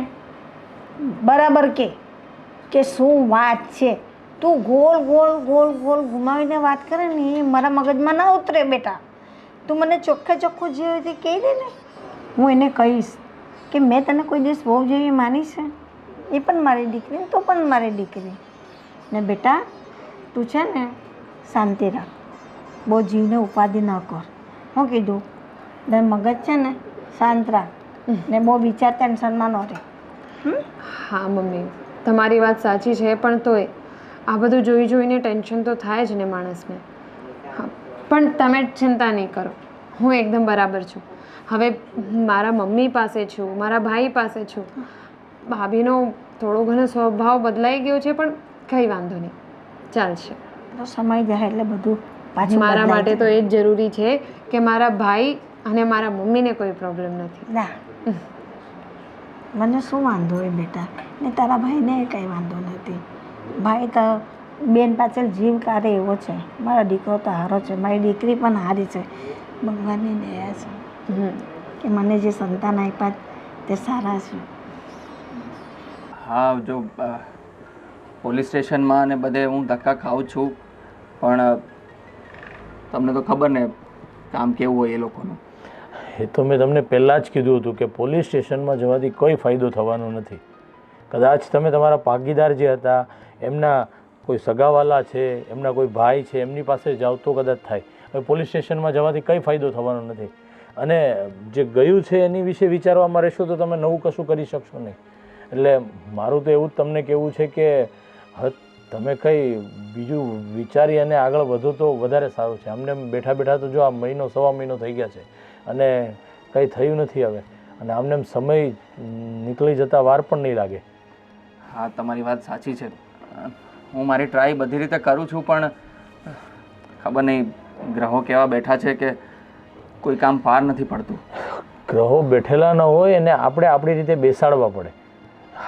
બરાબર કે શું વાત છે. તું ગોળ ગોળ ગોળ ગોળ ઘુમાવીને વાત કરે ને એ મારા મગજમાં ના ઉતરે બેટા. તું મને ચોખ્ખે ચોખ્ખું જે રીતે કહી દે ને, હું એને કહીશ કે મેં તને કોઈ દિવસ બહુ જેવી માની છે. એ પણ મારી દીકરી, તું પણ મારી દીકરી. ને બેટા તું છે ને શાંતિ રાખ, બહુ જીવને ઉપાધિ ન કર. હું કીધું ને મગજ છે ને શાંત રાખ, ને બહુ વિચાર ટેન્શનમાં ન રહે. હા મમ્મી, તમારી વાત સાચી છે, પણ તોય આ બધું જોઈને ટેન્શન તો થાય જ ને માણસને. હા, પણ તમે ચિંતા નહીં કરો, હું એકદમ બરાબર છું. હવે મારા મમ્મી પાસે છું, મારા ભાઈ પાસે છું. ભાભીનો થોડો ઘણો સ્વભાવ બદલાઈ ગયો છે, પણ કંઈ વાંધો નહીં, ચાલશે. તો સમય જાય એટલે બધું પાછું મારા બદલાઈ માટે તો જાય. એ જ જરૂરી છે કે મારા ભાઈ અને મારા મમ્મીને કોઈ પ્રોબ્લેમ નથી. ના, મને શું વાંધો હોય બેટા, ને તારા ભાઈને કંઈ વાંધો નથી. ભાઈ તો બેન પાછળ જીવ કાઢે એવો છે. મારો દીકરો તો સારો છે, મારી દીકરી પણ સારી છે. ભગવાનની દયા છે કે મને જે સંતાન આપ્યા તે સારા છે. હા, જો પોલીસ સ્ટેશનમાં અને બધે હું ધક્કા ખાઉં છું, પણ તમને તો ખબર ને કામ કેવું હોય એ લોકોનું. એ તો મેં તમને પહેલાં જ કીધું હતું કે પોલીસ સ્ટેશનમાં જવાથી કોઈ ફાયદો થવાનો નથી. કદાચ તમે તમારા ભાગીદાર જે હતા એમના કોઈ સગાવાલા છે, એમના કોઈ ભાઈ છે, એમની પાસે જાઓ તો કદાચ થાય. હવે પોલીસ સ્ટેશનમાં જવાથી કંઈ ફાયદો થવાનો નથી. અને જે ગયું છે એની વિશે વિચારવામાં રહેશો તો તમે નવું કશું કરી શકશો નહીં. એટલે મારું તો એવું જ તમને કહેવું છે કે હવે તમે કંઈ બીજું વિચારી અને આગળ વધો તો વધારે સારું છે. અમને બેઠા બેઠા તો જો આ મહિનો સવા મહિનો થઈ ગયા છે અને કંઈ થયું નથી હવે, અને આમને એમ સમય નીકળી જતાં વાર પણ નહીં લાગે. હા, તમારી વાત સાચી છે. હું મારી ટ્રાય બધી રીતે કરું છું, પણ ખબર નહીં ગ્રહો કેવા બેઠા છે કે કોઈ કામ પાર નથી પડતું. ગ્રહો બેઠેલા ન હોય અને આપણે આપણી રીતે બેસાડવા પડે.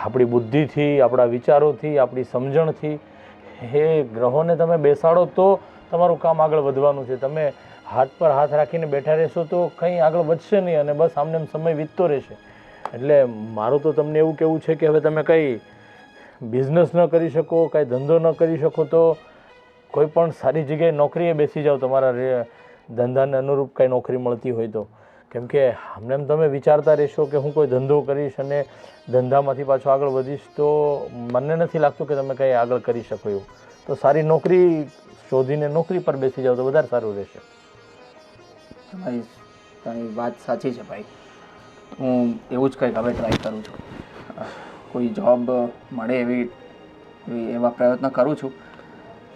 આપણી બુદ્ધિથી, આપણા વિચારોથી, આપણી સમજણથી એ ગ્રહોને તમે બેસાડો તો તમારું કામ આગળ વધવાનું છે. તમે હાથ પર હાથ રાખીને બેઠા રહેશો તો કંઈ આગળ વધશે નહીં અને બસ આમને એમ સમય વીતતો રહેશે. એટલે મારું તો તમને એવું કહેવું છે કે હવે તમે કંઈ બિઝનેસ ન કરી શકો, કાંઈ ધંધો ન કરી શકો તો કોઈ પણ સારી જગ્યાએ નોકરીએ બેસી જાઓ, તમારા ધંધાને અનુરૂપ કાંઈ નોકરી મળતી હોય તો. કેમ કે આમને એમ તમે વિચારતા રહેશો કે હું કોઈ ધંધો કરીશ અને ધંધામાંથી પાછો આગળ વધીશ તો મને નથી લાગતું કે તમે કંઈ આગળ કરી શકો એવું. તો સારી નોકરી શોધીને નોકરી પર બેસી જાઓ તો વધારે સારું રહેશે. તમારી વાત સાચી છે ભાઈ. હું એવું જ કંઈક હવે ટ્રાય કરું છું. કોઈ જોબ મળે એવા પ્રયત્ન કરું છું.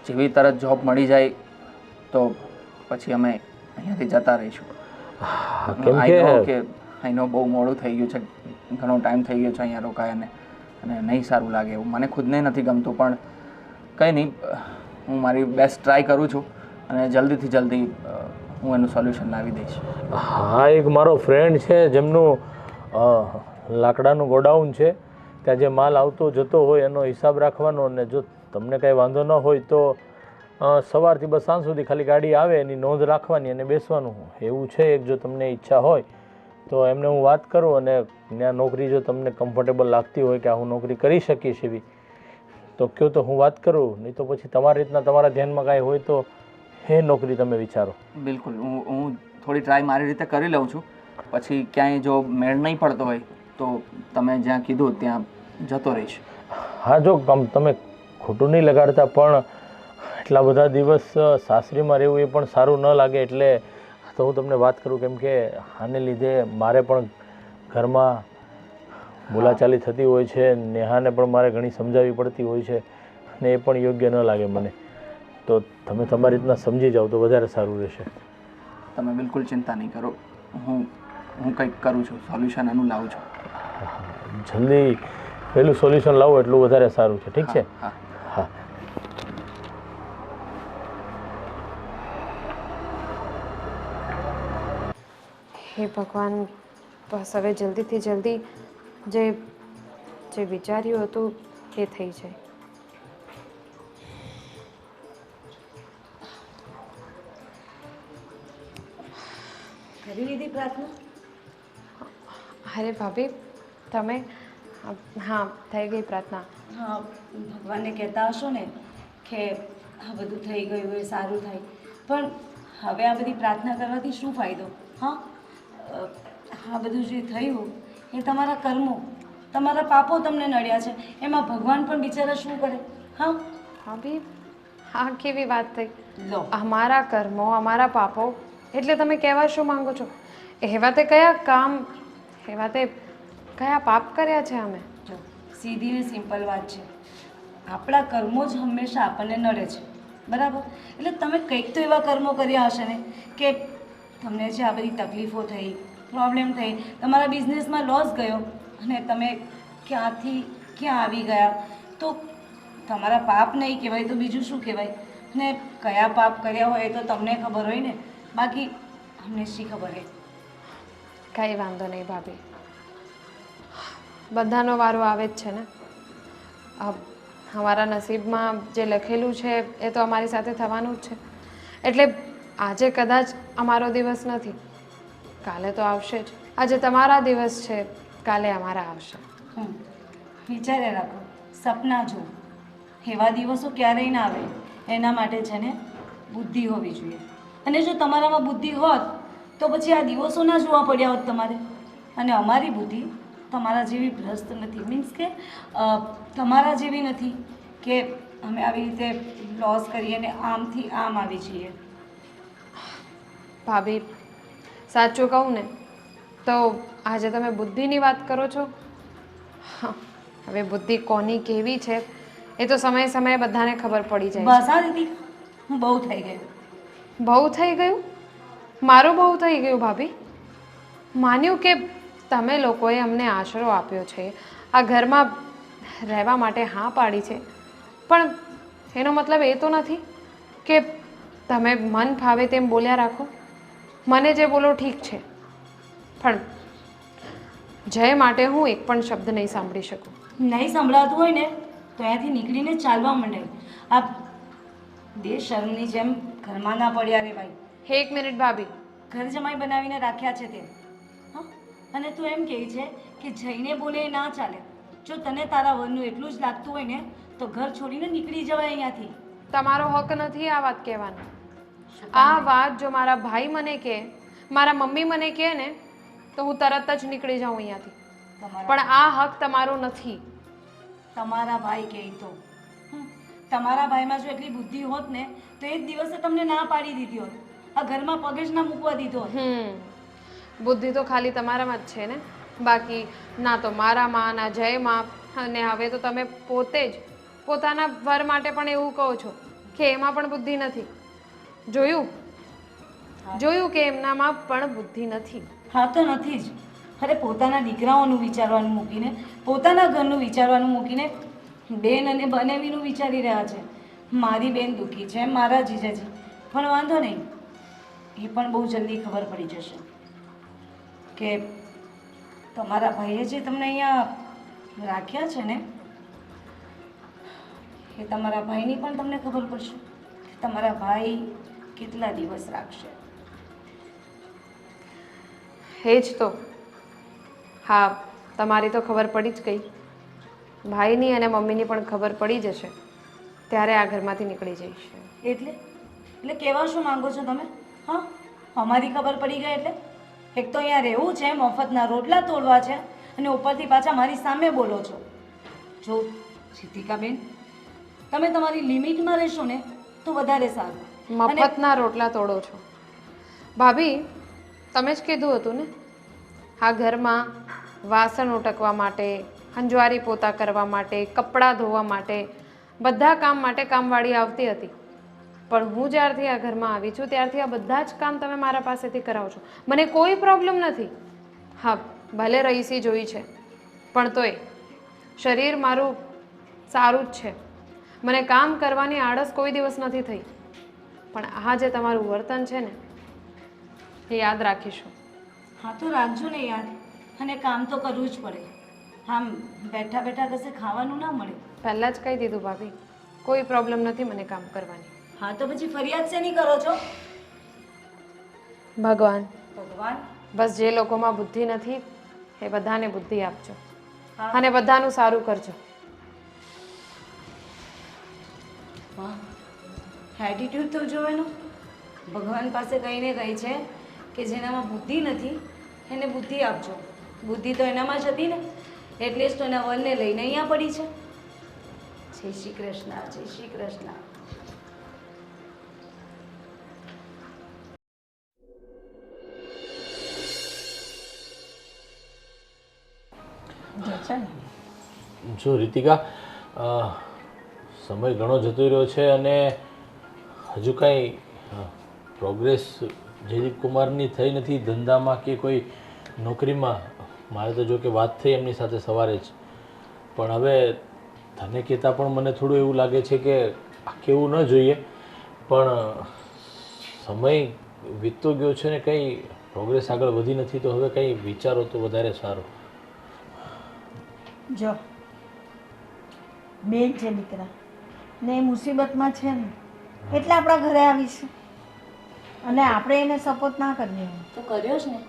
જેવી તરત જોબ મળી જાય તો પછી અમે અહીંયાથી જતા રહીશું. આઈ નો બહુ મોડું થઈ ગયું છે, ઘણો ટાઈમ થઈ ગયો છે અહીંયા રોકાયાને, અને નહીં સારું લાગે એવું. મને ખુદને નથી ગમતું, પણ કંઈ નહીં, હું મારી બેસ્ટ ટ્રાય કરું છું અને જલ્દીથી જલ્દી હું એનું સોલ્યુશન લાવી દઈશ. હા, એક મારો ફ્રેન્ડ છે જેમનું લાકડાનું ગોડાઉન છે. ત્યાં જે માલ આવતો જતો હોય એનો હિસાબ રાખવાનો, અને જો તમને કાંઈ વાંધો ન હોય તો સવારથી બસ સાંજ સુધી ખાલી ગાડી આવે એની નોંધ રાખવાની અને બેસવાનું એવું છે. એક જો તમને ઈચ્છા હોય તો એમને હું વાત કરું, અને ત્યાં નોકરી જો તમને કમ્ફર્ટેબલ લાગતી હોય કે હું નોકરી કરી શકીશ એવી તો કહો તો હું વાત કરું. નહીં તો પછી તમારી રીતના તમારા ધ્યાનમાં કાંઈ હોય તો એ નોકરી તમે વિચારો. બિલકુલ, હું થોડી ટ્રાય મારી રીતે કરી લઉં છું. પછી ક્યાંય જો મેળ નહીં પડતો હોય તો તમે જ્યાં કીધું ત્યાં જતો રહીશ. હા, જો તમે ખોટું નહીં લગાડતા, પણ આટલા બધા દિવસ સાસરીમાં રહેવું એ પણ સારું ન લાગે, એટલે તો હું તમને વાત કરું, કેમ કે આને લીધે મારે પણ ઘરમાં બોલાચાલી થતી હોય છે, નેહાને પણ મારે ઘણી સમજાવવી પડતી હોય છે, અને એ પણ યોગ્ય ન લાગે મને. તો તમે તમારી રીતના સમજી જાઓ તો વધારે સારું રહેશે. તમે બિલકુલ ચિંતા નહીં કરો, હું કંઈક કરું છું, સોલ્યુશન આનું લાવું છું. જલ્દી પહેલું સોલ્યુશન લાવો એટલું વધારે સારું છે. ઠીક છે? હા હા. હે ભગવાન, બસ હવે જલ્દીથી જલ્દી જે વિચાર્યું હતું એ થઈ જાય. કરી લીધી પ્રાર્થના? અરે ભાભી, તમે? હા, થઈ ગઈ પ્રાર્થના. હા, ભગવાનને કહેતા હશો ને કે આ બધું થઈ ગયું એ સારું થાય, પણ હવે આ બધી પ્રાર્થના કરવાથી શું ફાયદો? હા, આ બધું જે થયું એ તમારા કર્મો, તમારા પાપો તમને નડ્યા છે, એમાં ભગવાન પણ બિચારા શું કરે? હા ભાભી, આ કેવી વાત થઈ? લો, અમારા કર્મો, અમારા પાપો એટલે તમે કહેવા શું માંગો છો? એવા તે કયા કામ, એવા તે કયા પાપ કર્યા છે અમે? જો સીધી ને સિમ્પલ વાત છે, આપણા કર્મો જ હંમેશા આપણને નડે છે, બરાબર? એટલે તમે કંઈક તો એવા કર્મો કર્યા હશે ને કે તમને જે આ બધી તકલીફો થઈ, પ્રોબ્લેમ થઈ, તમારા બિઝનેસમાં લોસ ગયો અને તમે ક્યાંથી ક્યાં આવી ગયા, તો તમારા પાપ નહીં કહેવાય તો બીજું શું કહેવાય? ને કયા પાપ કર્યા હોય એ તો તમને ખબર હોય ને, બાકી અમને શી ખબર હોય? કંઈ વાંધો નહીં ભાભી, બધાનો વારો આવે જ છે ને. અમારા નસીબમાં જે લખેલું છે એ તો અમારી સાથે થવાનું જ છે. એટલે આજે કદાચ અમારો દિવસ નથી, કાલે તો આવશે જ. આજે તમારા દિવસ છે, કાલે અમારા આવશે. વિચારે રાખો, સપના જુઓ, એવા દિવસો ક્યારેય ના આવે. એના માટે છે ને બુદ્ધિ હોવી જોઈએ, અને જો તમારામાં બુદ્ધિ હોત તો પછી આ દિવસો ના જોવા પડ્યા હોત તમારે. અને અમારી બુદ્ધિ તમારા જેવી ભ્રષ્ટ નથી, મીન્સ કે તમારા જેવી નથી કે અમે આવી રીતે લોસ કરીએ ને આમથી આમ આવી જઈએ. ભાભી, સાચું કહું ને તો આજે તમે બુદ્ધિની વાત કરો છો. હવે બુદ્ધિ કોની કેવી છે એ તો સમયે સમયે બધાને ખબર પડી જાય બસ આ દીદી, બહુ થઈ ગયું. બહુ થઈ ગયું? મારું બહુ થઈ ગયું ભાભી. માન્યું કે તમે લોકોએ અમને આશરો આપ્યો છે, આ ઘરમાં રહેવા માટે હા પાડી છે, પણ એનો મતલબ એ તો નથી કે તમે મન ફાવે તેમ બોલ્યા રાખો. મને જે બોલો ઠીક છે, પણ જય માટે હું એક પણ શબ્દ નહીં સાંભળી શકું. નહીં સંભળાતું હોય ને તો અહીંયાથી નીકળીને ચાલવા માંડે. આ બે શર્મની જેમ ઘરમાં ના પડ્યા રે ભાઈ. એક મિનિટ ભાભી, ઘર જમાઈ બનાવીને રાખ્યા છે તે, હા? અને તું એમ કહે છે કે જઈને બોલે એ ના ચાલે. જો તને તારા વરનું એટલું જ લાગતું હોય ને તો ઘર છોડીને નીકળી જવાય અહીંયાથી. તમારો હક નથી આ વાત કહેવાનો. આ વાત જો મારા ભાઈ મને કહે, મારા મમ્મી મને કહે ને તો હું તરત જ નીકળી જાઉં અહીંયાથી. પણ આ હક તમારો નથી. તમારા ભાઈ કહે તો તમારા ભાઈમાં જો એટલી બુદ્ધિ હોત ને તો એક દિવસે તમને ના પાડી દીધી હોત, આ ઘરમાં પગ જ ના મૂકવા દીધો હોત. બુદ્ધિ તો ખાલી તમારામાં જ છે ને, બાકી ના તો મારામાં, ના જયમાં. અને હવે તો તમે પોતે જ પોતાના વર માટે પણ એવું કહો છો કે એમાં પણ બુદ્ધિ નથી. જોયું કે એમનામાં પણ બુદ્ધિ નથી. હા તો નથી જ. અરે પોતાના દીકરાઓનું વિચારવાનું મૂકીને, પોતાના ઘરનું વિચારવાનું મૂકીને બેન અને બનેવીનું વિચારી રહ્યા છે. મારી બેન દુઃખી છે, મારા જીજાજી, પણ વાંધો નહીં, એ પણ બહુ જલ્દી ખબર પડી જશે કે તમારા ભાઈએ જે તમને અહીંયા રાખ્યા છે ને એ તમારા ભાઈની પણ તમને ખબર પડશે કે તમારા ભાઈ કેટલા દિવસ રાખશે. એ જ તો. હા, તમારી તો ખબર પડી જ ગઈ, ભાઈની અને મમ્મીની પણ ખબર પડી જશે ત્યારે આ ઘરમાંથી નીકળી જઈશ. એટલે કહેવા શું માંગો છો તમે? હા, અમારી ખબર પડી ગઈ એટલે? એક તો અહીંયા રહેવું છે, મફતના રોટલા તોડવા છે, અને ઉપરથી પાછા મારી સામે બોલો છો. જો સિદ્ધિકાબેન, તમે તમારી લિમિટમાં રહેશો ને તો વધારે સારું. મફતના રોટલા તોડો છો ભાભી. તમે જ કીધું હતું ને આ ઘરમાં વાસણ ઉટકવા માટે, હંજવારી પોતા કરવા માટે, કપડાં ધોવા માટે, બધા કામ માટે કામવાળી આવતી હતી. પણ હું જ્યારથી આ ઘરમાં આવી છું ત્યારથી આ બધા જ કામ તમે મારા પાસેથી કરાવો છો. મને કોઈ પ્રોબ્લેમ નથી. હા, ભલે રહીસી જોઈ છે પણ તોય શરીર મારું સારું જ છે. મને કામ કરવાની આળસ કોઈ દિવસ નથી થઈ. પણ આ જે તમારું વર્તન છે ને એ યાદ રાખીશું. હા તો રાખજો ને યાદ. અને કામ તો કરવું જ પડે. આમ બેઠા બેઠા કશે ખાવાનું ના મળે. પહેલાં જ કહી દીધું ભાભી, કોઈ પ્રોબ્લેમ નથી મને કામ કરવાની. હા તો પછી ફરિયાદ શેની કરો છો? ભગવાન ભગવાન? બસ જે લોકોમાં બુદ્ધિ નથી એ બધાને બુદ્ધિ આપજો હા. અને બધાનું સારું કરજો. વાહ, એટીટ્યુડ તો જો એનો. ભગવાન પાસે કહીને ગઈ છે કે જેનામાં બુદ્ધિ નથી એને બુદ્ધિ આપજો. બુદ્ધિ તો એનામાં જ હતી ને, એટલે જ તો એના વરને લઈને અહીંયા પડી છે. જય શ્રી કૃષ્ણ, જય શ્રી કૃષ્ણ. જો રીતિકા, સમય ઘણો જતો રહ્યો છે અને હજુ કાંઈ પ્રોગ્રેસ જયદીપ કુમારની થઈ નથી ધંધામાં કે કોઈ નોકરીમાં. મારે તો જો કે વાત થઈ એમની સાથે સવારે જ, પણ હવે તને કહેતા પણ મને થોડું એવું લાગે છે કે આ કેવું ન જોઈએ, પણ સમય વીતતો ગયો છે ને કંઈ પ્રોગ્રેસ આગળ વધી નથી, તો હવે કંઈ વિચારો તો વધારે સારું. જો બેન છે દીકરા ને એ મુસીબતમાં છે ને એટલે આપણા ઘરે આવી છે અને આપણે એને સપોર્ટ ના કરીએ. તો કર્યો જ ને.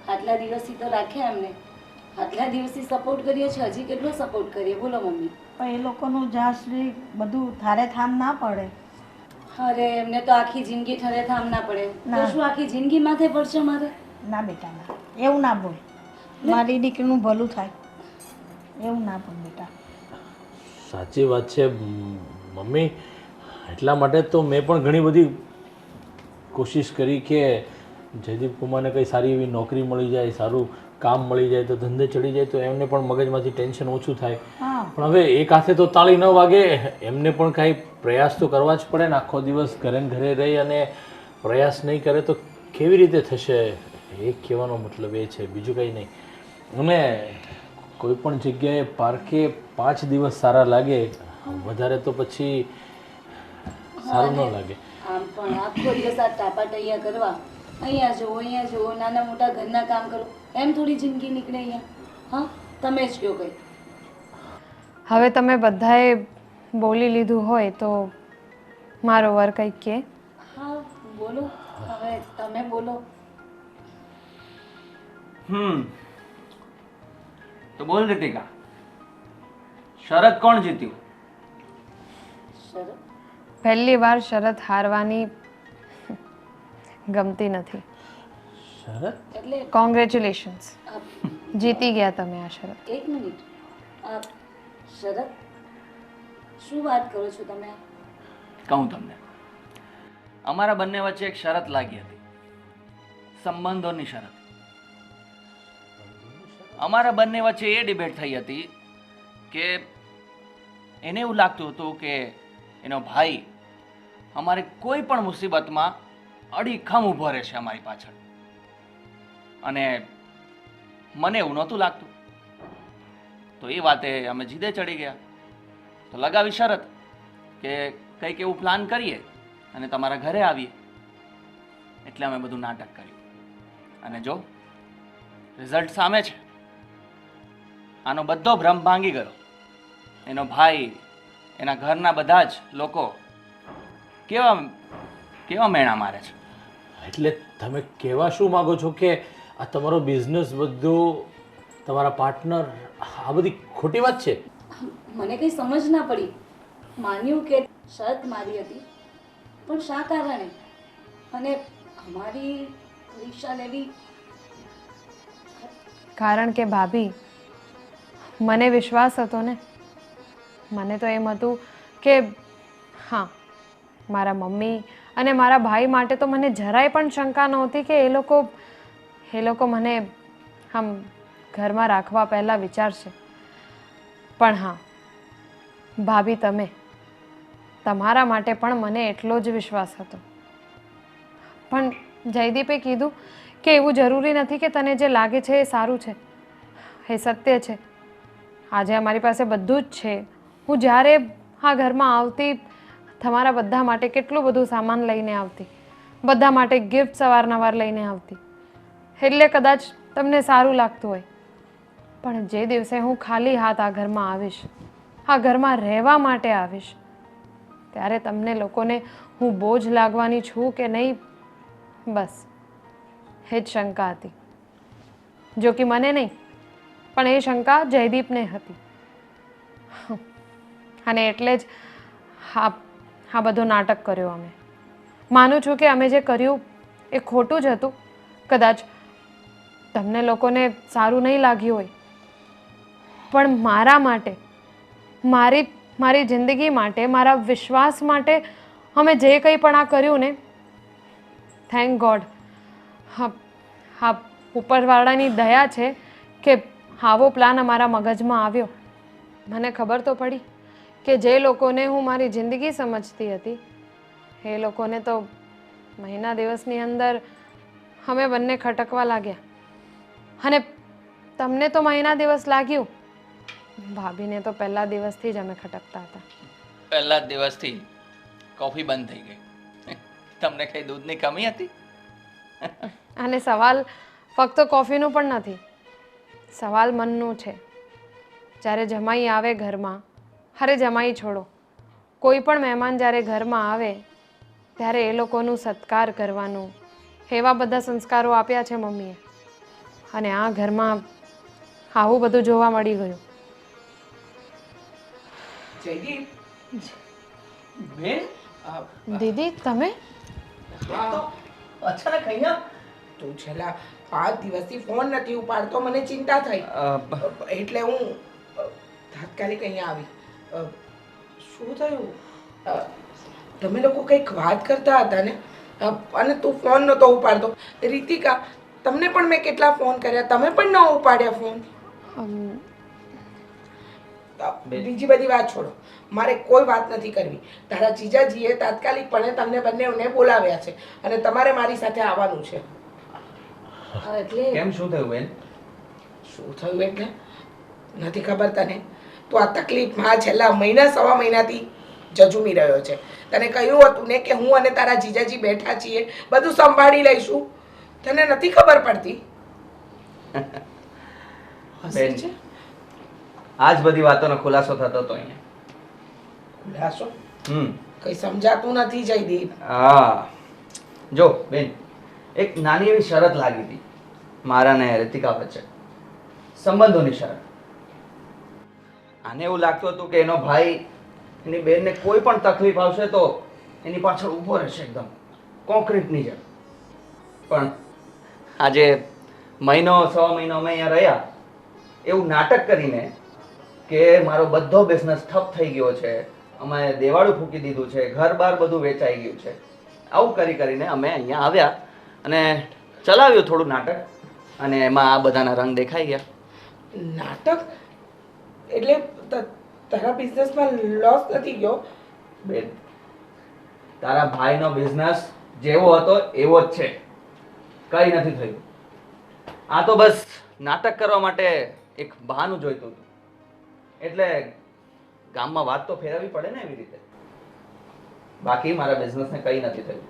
આટલા દિવસથી તો રાખ્યા એમને. આટલા દિવસથી સપોર્ટ કર્યો છે, હજી કેટલો સપોર્ટ કરીએ બોલો મમ્મી? પણ એ લોકોનું જ્યાં સુધી બધું થારે થામ ના પડે. અરે એમને તો આખી જિંદગી ઠરે થામ ના પડે. ના. તો શું આખી જિંદગી માથે પડશે મારે? ના બેટા ના, એવું ના બોલ. મારી દીકરીનું ભલું થાય એવું ના બોલ બેટા. સાચી વાત છે મમ્મી. એટલા માટે તો મેં પણ ઘણી બધી કોશિશ કરી કે જયદીપ કુમારને કંઈ સારી એવી નોકરી મળી જાય, સારું કામ મળી જાય, તો ધંધે ચડી જાય તો એમને પણ મગજમાંથી ટેન્શન ઓછું થાય. હા પણ હવે એક હાથે તો તાળી ન વાગે, એમને પણ કાંઈ પ્રયાસ તો કરવા જ પડે ને. આખો દિવસ ઘરે ને ઘરે રહી અને પ્રયાસ નહીં કરે તો કેવી રીતે થશે? એ કહેવાનો મતલબ એ છે, બીજું કંઈ નહીં. અને કોઈ પણ જગ્યાએ પાર્કે 5 દિવસ સારા લાગે, વધારે તો પછી સારું ન લાગે. આમ પણ આખો દિવસ આ ટાપાટૈયા કરવા, અહીંયા જુઓ નાના મોટા ઘરના કામ કરો, એમ થોડી જિંદગી નીકળે અહીંયા? હા, તમે જ કહો કંઈ. હવે તમે બધાએ બોલી લીધું હોય તો મારો વર કંઈક કે. હા બોલો, હવે તમે બોલો. તો બોલ રીતિકા, શરત કોણ જીત્યું? શરત? પહેલી વાર શરત હારવાની ગમતી નથી. શરત? એટલે કોંગ્રેચ્યુલેશન્સ, આ જીતી ગયા તમે આ શરત. એક મિનિટ, આ શરત શું વાત કરો છો તમે? કહું તમને, અમારા બંને વચ્ચે એક શરત લાગી હતી, સંબંધોની શરત. અમારા બંને વચ્ચે એ ડિબેટ થઈ હતી કે એને એવું લાગતું હતું કે એનો ભાઈ અમારે કોઈ પણ મુસીબતમાં અડીખમ ઊભો રહેશે અમારી પાછળ, અને મને એવું નહોતું લાગતું. તો એ વાતે અમે જીદે ચડી ગયા. તો લગાવી શરત કે કંઈક એવું પ્લાન કરીએ અને તમારા ઘરે આવીએ. એટલે અમે બધું નાટક કર્યું, અને જો રિઝલ્ટ સામે છે. આનો બધો ભ્રમ ભાંગી ગયો. એનો ભાઈ, એના ઘરના બધા જ લોકો કેવા કેવા મેણા મારે છે. એટલે તમે કહેવા શું માગો છો કે આ તમારો બિઝનેસ બધું, તમારા પાર્ટનર, આ બધી ખોટી વાત છે? મને કંઈ સમજ ના પડી. માન્યું કે શરત મારી હતી, પણ શા કારણે? અને અમારી પરીક્ષા લેવી? કારણ કે ભાભી, મને વિશ્વાસ હતો ને. મને તો એમ હતું કે હા, મારા મમ્મી અને મારા ભાઈ માટે તો મને જરાય પણ શંકા નહોતી કે એ લોકો મને આમ ઘરમાં રાખવા પહેલાં વિચારશે. પણ હા ભાભી, તમારા માટે પણ મને એટલો જ વિશ્વાસ હતો. પણ જયદીપે કીધું કે એવું જરૂરી નથી કે તને જે લાગે છે એ સારું છે, એ સત્ય છે. આજે અમારી પાસે બધું જ છે. હું જ્યારે આ ઘરમાં આવતી, તમારા બધા માટે કેટલું બધું સામાન લઈને આવતી, બધા માટે ગિફ્ટ અવારનવાર લઈને આવતી, એટલે કદાચ તમને સારું લાગતું હોય. પણ જે દિવસે હું ખાલી હાથ આ ઘરમાં આવીશ, આ ઘરમાં રહેવા માટે આવીશ, ત્યારે તમને લોકોને હું બોજ લાગવાની છું કે નહીં, બસ એ જ શંકા હતી. જો કે મને નહીં, પણ એ શંકા જયદીપને હતી. અને એટલે જ આ બધો નાટક કર્યો અમે. માનું છું કે અમે જે કર્યું એ ખોટું જ હતું. કદાચ તમને લોકોને સારું નહીં લાગ્યું હોય, પણ મારા માટે, મારી જિંદગી માટે, મારા વિશ્વાસ માટે અમે જે કંઈ પણ આ કર્યું ને, થેન્ક ગોડ, હા ઉપરવાળાની દયા છે કે આવો પ્લાન અમારા મગજમાં આવ્યો. મને ખબર તો પડી કે જે લોકોને હું મારી જિંદગી સમજતી હતી, એ લોકોને તો મહિના દિવસની અંદર અમે બંને ખટકવા લાગ્યા. અને તમને તો મહિના દિવસ લાગ્યું, ભાભીને તો પહેલા દિવસથી જ અમે ખટકતા હતા. પહેલા જ દિવસથી કોફી બંધ થઈ ગઈ. તમને કઈ દૂધની કમી હતી? અને સવાલ ફક્ત કોફીનું પણ નથી, સવાલ મનનું છે. જ્યારે જમાઈ આવે ઘરમાં, અરે જમાઈ છોડો, કોઈ પણ મહેમાન જ્યારે ઘરમાં આવે ત્યારે એ લોકોનું સત્કાર કરવાનું, એવા બધા સંસ્કારો આપ્યા છે મમ્મીએ. અને આ ઘરમાં આવું બધું જોવા મળી ગયું. જયદીપ, બેન, દીદી તમે? અચાનક અહીંયા? તું છેલ્લા 5 દિવસથી ફોન નથી ઉપાડતો, મને ચિંતા થઈ, એટલે હું તાત્કાલિક અહીંયા આવી. શું થયું? તમે લોકો કંઈક વાત કરતા હતા ને, અને તું ફોન નહોતો ઉપાડતો. રીતિકા, તમને પણ મેં કેટલા ફોન કર્યા, તમે પણ ન ઉપાડ્યા ફોન. બીજી બધી વાત છોડો, મારે કોઈ વાત નથી કરવી. તારા જીજાજીએ તાત્કાલિકપણે તમને બંનેને બોલાવ્યા છે અને તમારે મારી સાથે આવવાનું છે. એટલે કેમ, શું થયું બેન? શું થયું એટલે નથી ખબર તને? તો આ તકલીફમાં છેલ્લા મહિના સવા મહિનાથી જજુમી રહ્યો છે. તને કહ્યું હતું ને કે હું અને તારા જીજાજી બેઠા છીએ, બધું સંભાળી લઈશું. તને નથી ખબર પડતી? હસી છે? આજ બધી વાતોનો ખુલાસો થતો હતો અહીંયા. ખુલાસો? કઈ સમજાતું નથી જયદીપ. હા, જો બેન, એક નાની એવી શરત લાગી હતી મારા ને રીતિકા વચ્ચે, સંબંધોની શરત. આને એવું લાગતું હતું કે એનો ભાઈ એની બેનને કોઈ પણ તકલીફ આવશે તો એની પાછળ ઊભો રહેશે એકદમ કોન્ક્રીટની જેમ. પણ આજે મહિનો સવા મહિનો અમે અહીંયા રહ્યા, એવું નાટક કરીને કે મારો બધો બિઝનેસ ઠપ થઈ ગયો છે, અમે દેવાળું ફૂંકી દીધું છે, ઘર બાર બધું વેચાઈ ગયું છે, આવું કરીને અમે અહીંયા આવ્યા અને ચલાવ્યું થોડું નાટક, અને એમાં આ બધાના રંગ દેખાઈ ગયા. નાટક એટલે તારા બિઝનેસમાં લોસ નથી ગયો? બેન, તારા ભાઈનો બિઝનેસ જેવો હતો એવો જ છે, કઈ નથી થયું. આ તો બસ નાટક કરવા માટે એક બહાનું જોઈતું હતું, એટલે ગામમાં વાત તો ફેરવવી પડે ને એવી રીતે. બાકી મારા બિઝનેસને કંઈ નથી થયું,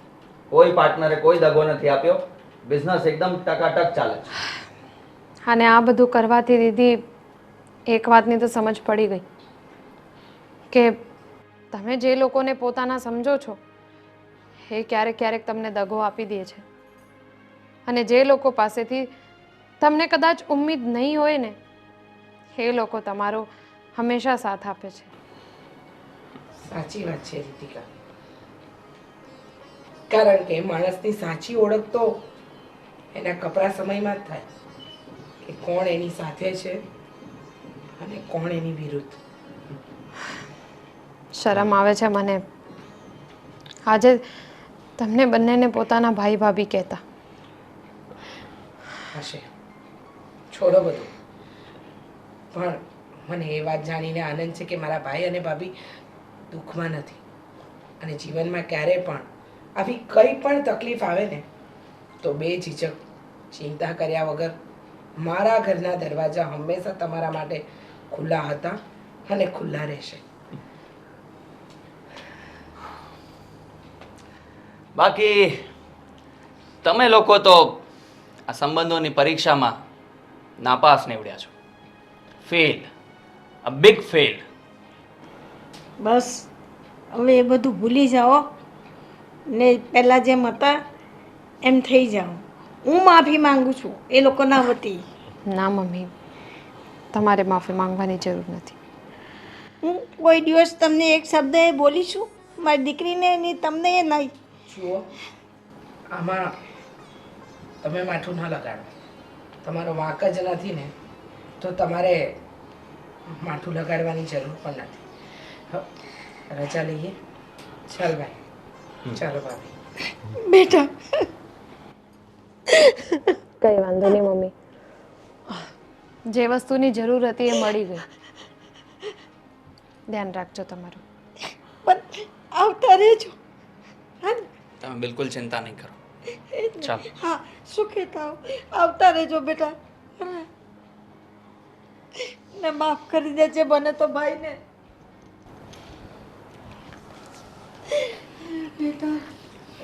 કોઈ પાર્ટનરે કોઈ દગો નથી આપ્યો, બિઝનેસ એકદમ ટકાટક ચાલે છે. અને આ બધું કરવાથી દીદી એક વાતની તો સમજ પડી ગઈ કે તમે જે લોકોને પોતાના સમજો છો એ ક્યારેક ક્યારેક તમને દગો આપી દે છે, અને જે લોકો પાસેથી તમને કદાચ ઉમ્મીદ નહીં હોય ને, એ લોકો તમારો હંમેશા સાથ આપે છે. સાચી વાત છે રીતિકા, કારણ કે માણસની સાચી ઓળખ તો એના કપરા સમયમાં જ થાય કે કોણ એની સાથે છે અને કોણ એની વિરુદ્ધ. શરમ આવે છે મને આજે તમને બંનેને પોતાના ભાઈ ભાભી કહેતા. હશે, છોડો બધું. પણ મને એ વાત જાણીને આનંદ છે કે મારા ભાઈ અને ભાભી દુઃખમાં નથી. અને જીવનમાં ક્યારે પણ આવી કંઈ પણ તકલીફ આવે ને તો બે ઝીઝક ચિંતા કર્યા વગર મારા ઘરના દરવાજા હંમેશા તમારા માટે ખુલ્લા હતા અને ખુલ્લા રહેશે. બાકી તમે લોકો તો આ સંબંધોની પરીક્ષામાં નાપાસ નીવડ્યા છો. Fail, a big fail. બસ હવે એ બધું ભૂલી જાઓ ને પહેલાં જેમ હતા એમ થઈ જાઓ. હું માફી માંગુ છું એ લોકોના વતી. ના મમ્મી, તમારે માફી માંગવાની જરૂર નથી. હું કોઈ દિવસ તમને એક શબ્દ એ બોલી છું મારી દીકરીને નહીં, તમને એ નહીં. જુઓ, આમાં તમે માથું ન લગાડો. તમારો વાંક જ નથી ને તો તમારે માથું લગાડવાની જરૂર પણ નથી. રજા લઈએ. ચાલ ભાઈ, ચાલો ભાભી. બેટા કંઈ વાંધો નહીં મમ્મી, જે વસ્તુની જરૂર હતી એ મળી ગઈ. ધ્યાન રાખજો તમારું. પણ આવતા રહેજો. હા તમે બિલકુલ ચિંતા નહીં કરો. ચાલો. હા, શું કહેતા હો? આવતા રહેજો બેટા. ને માફ કરી દેજે બને તો ભાઈને. બેટા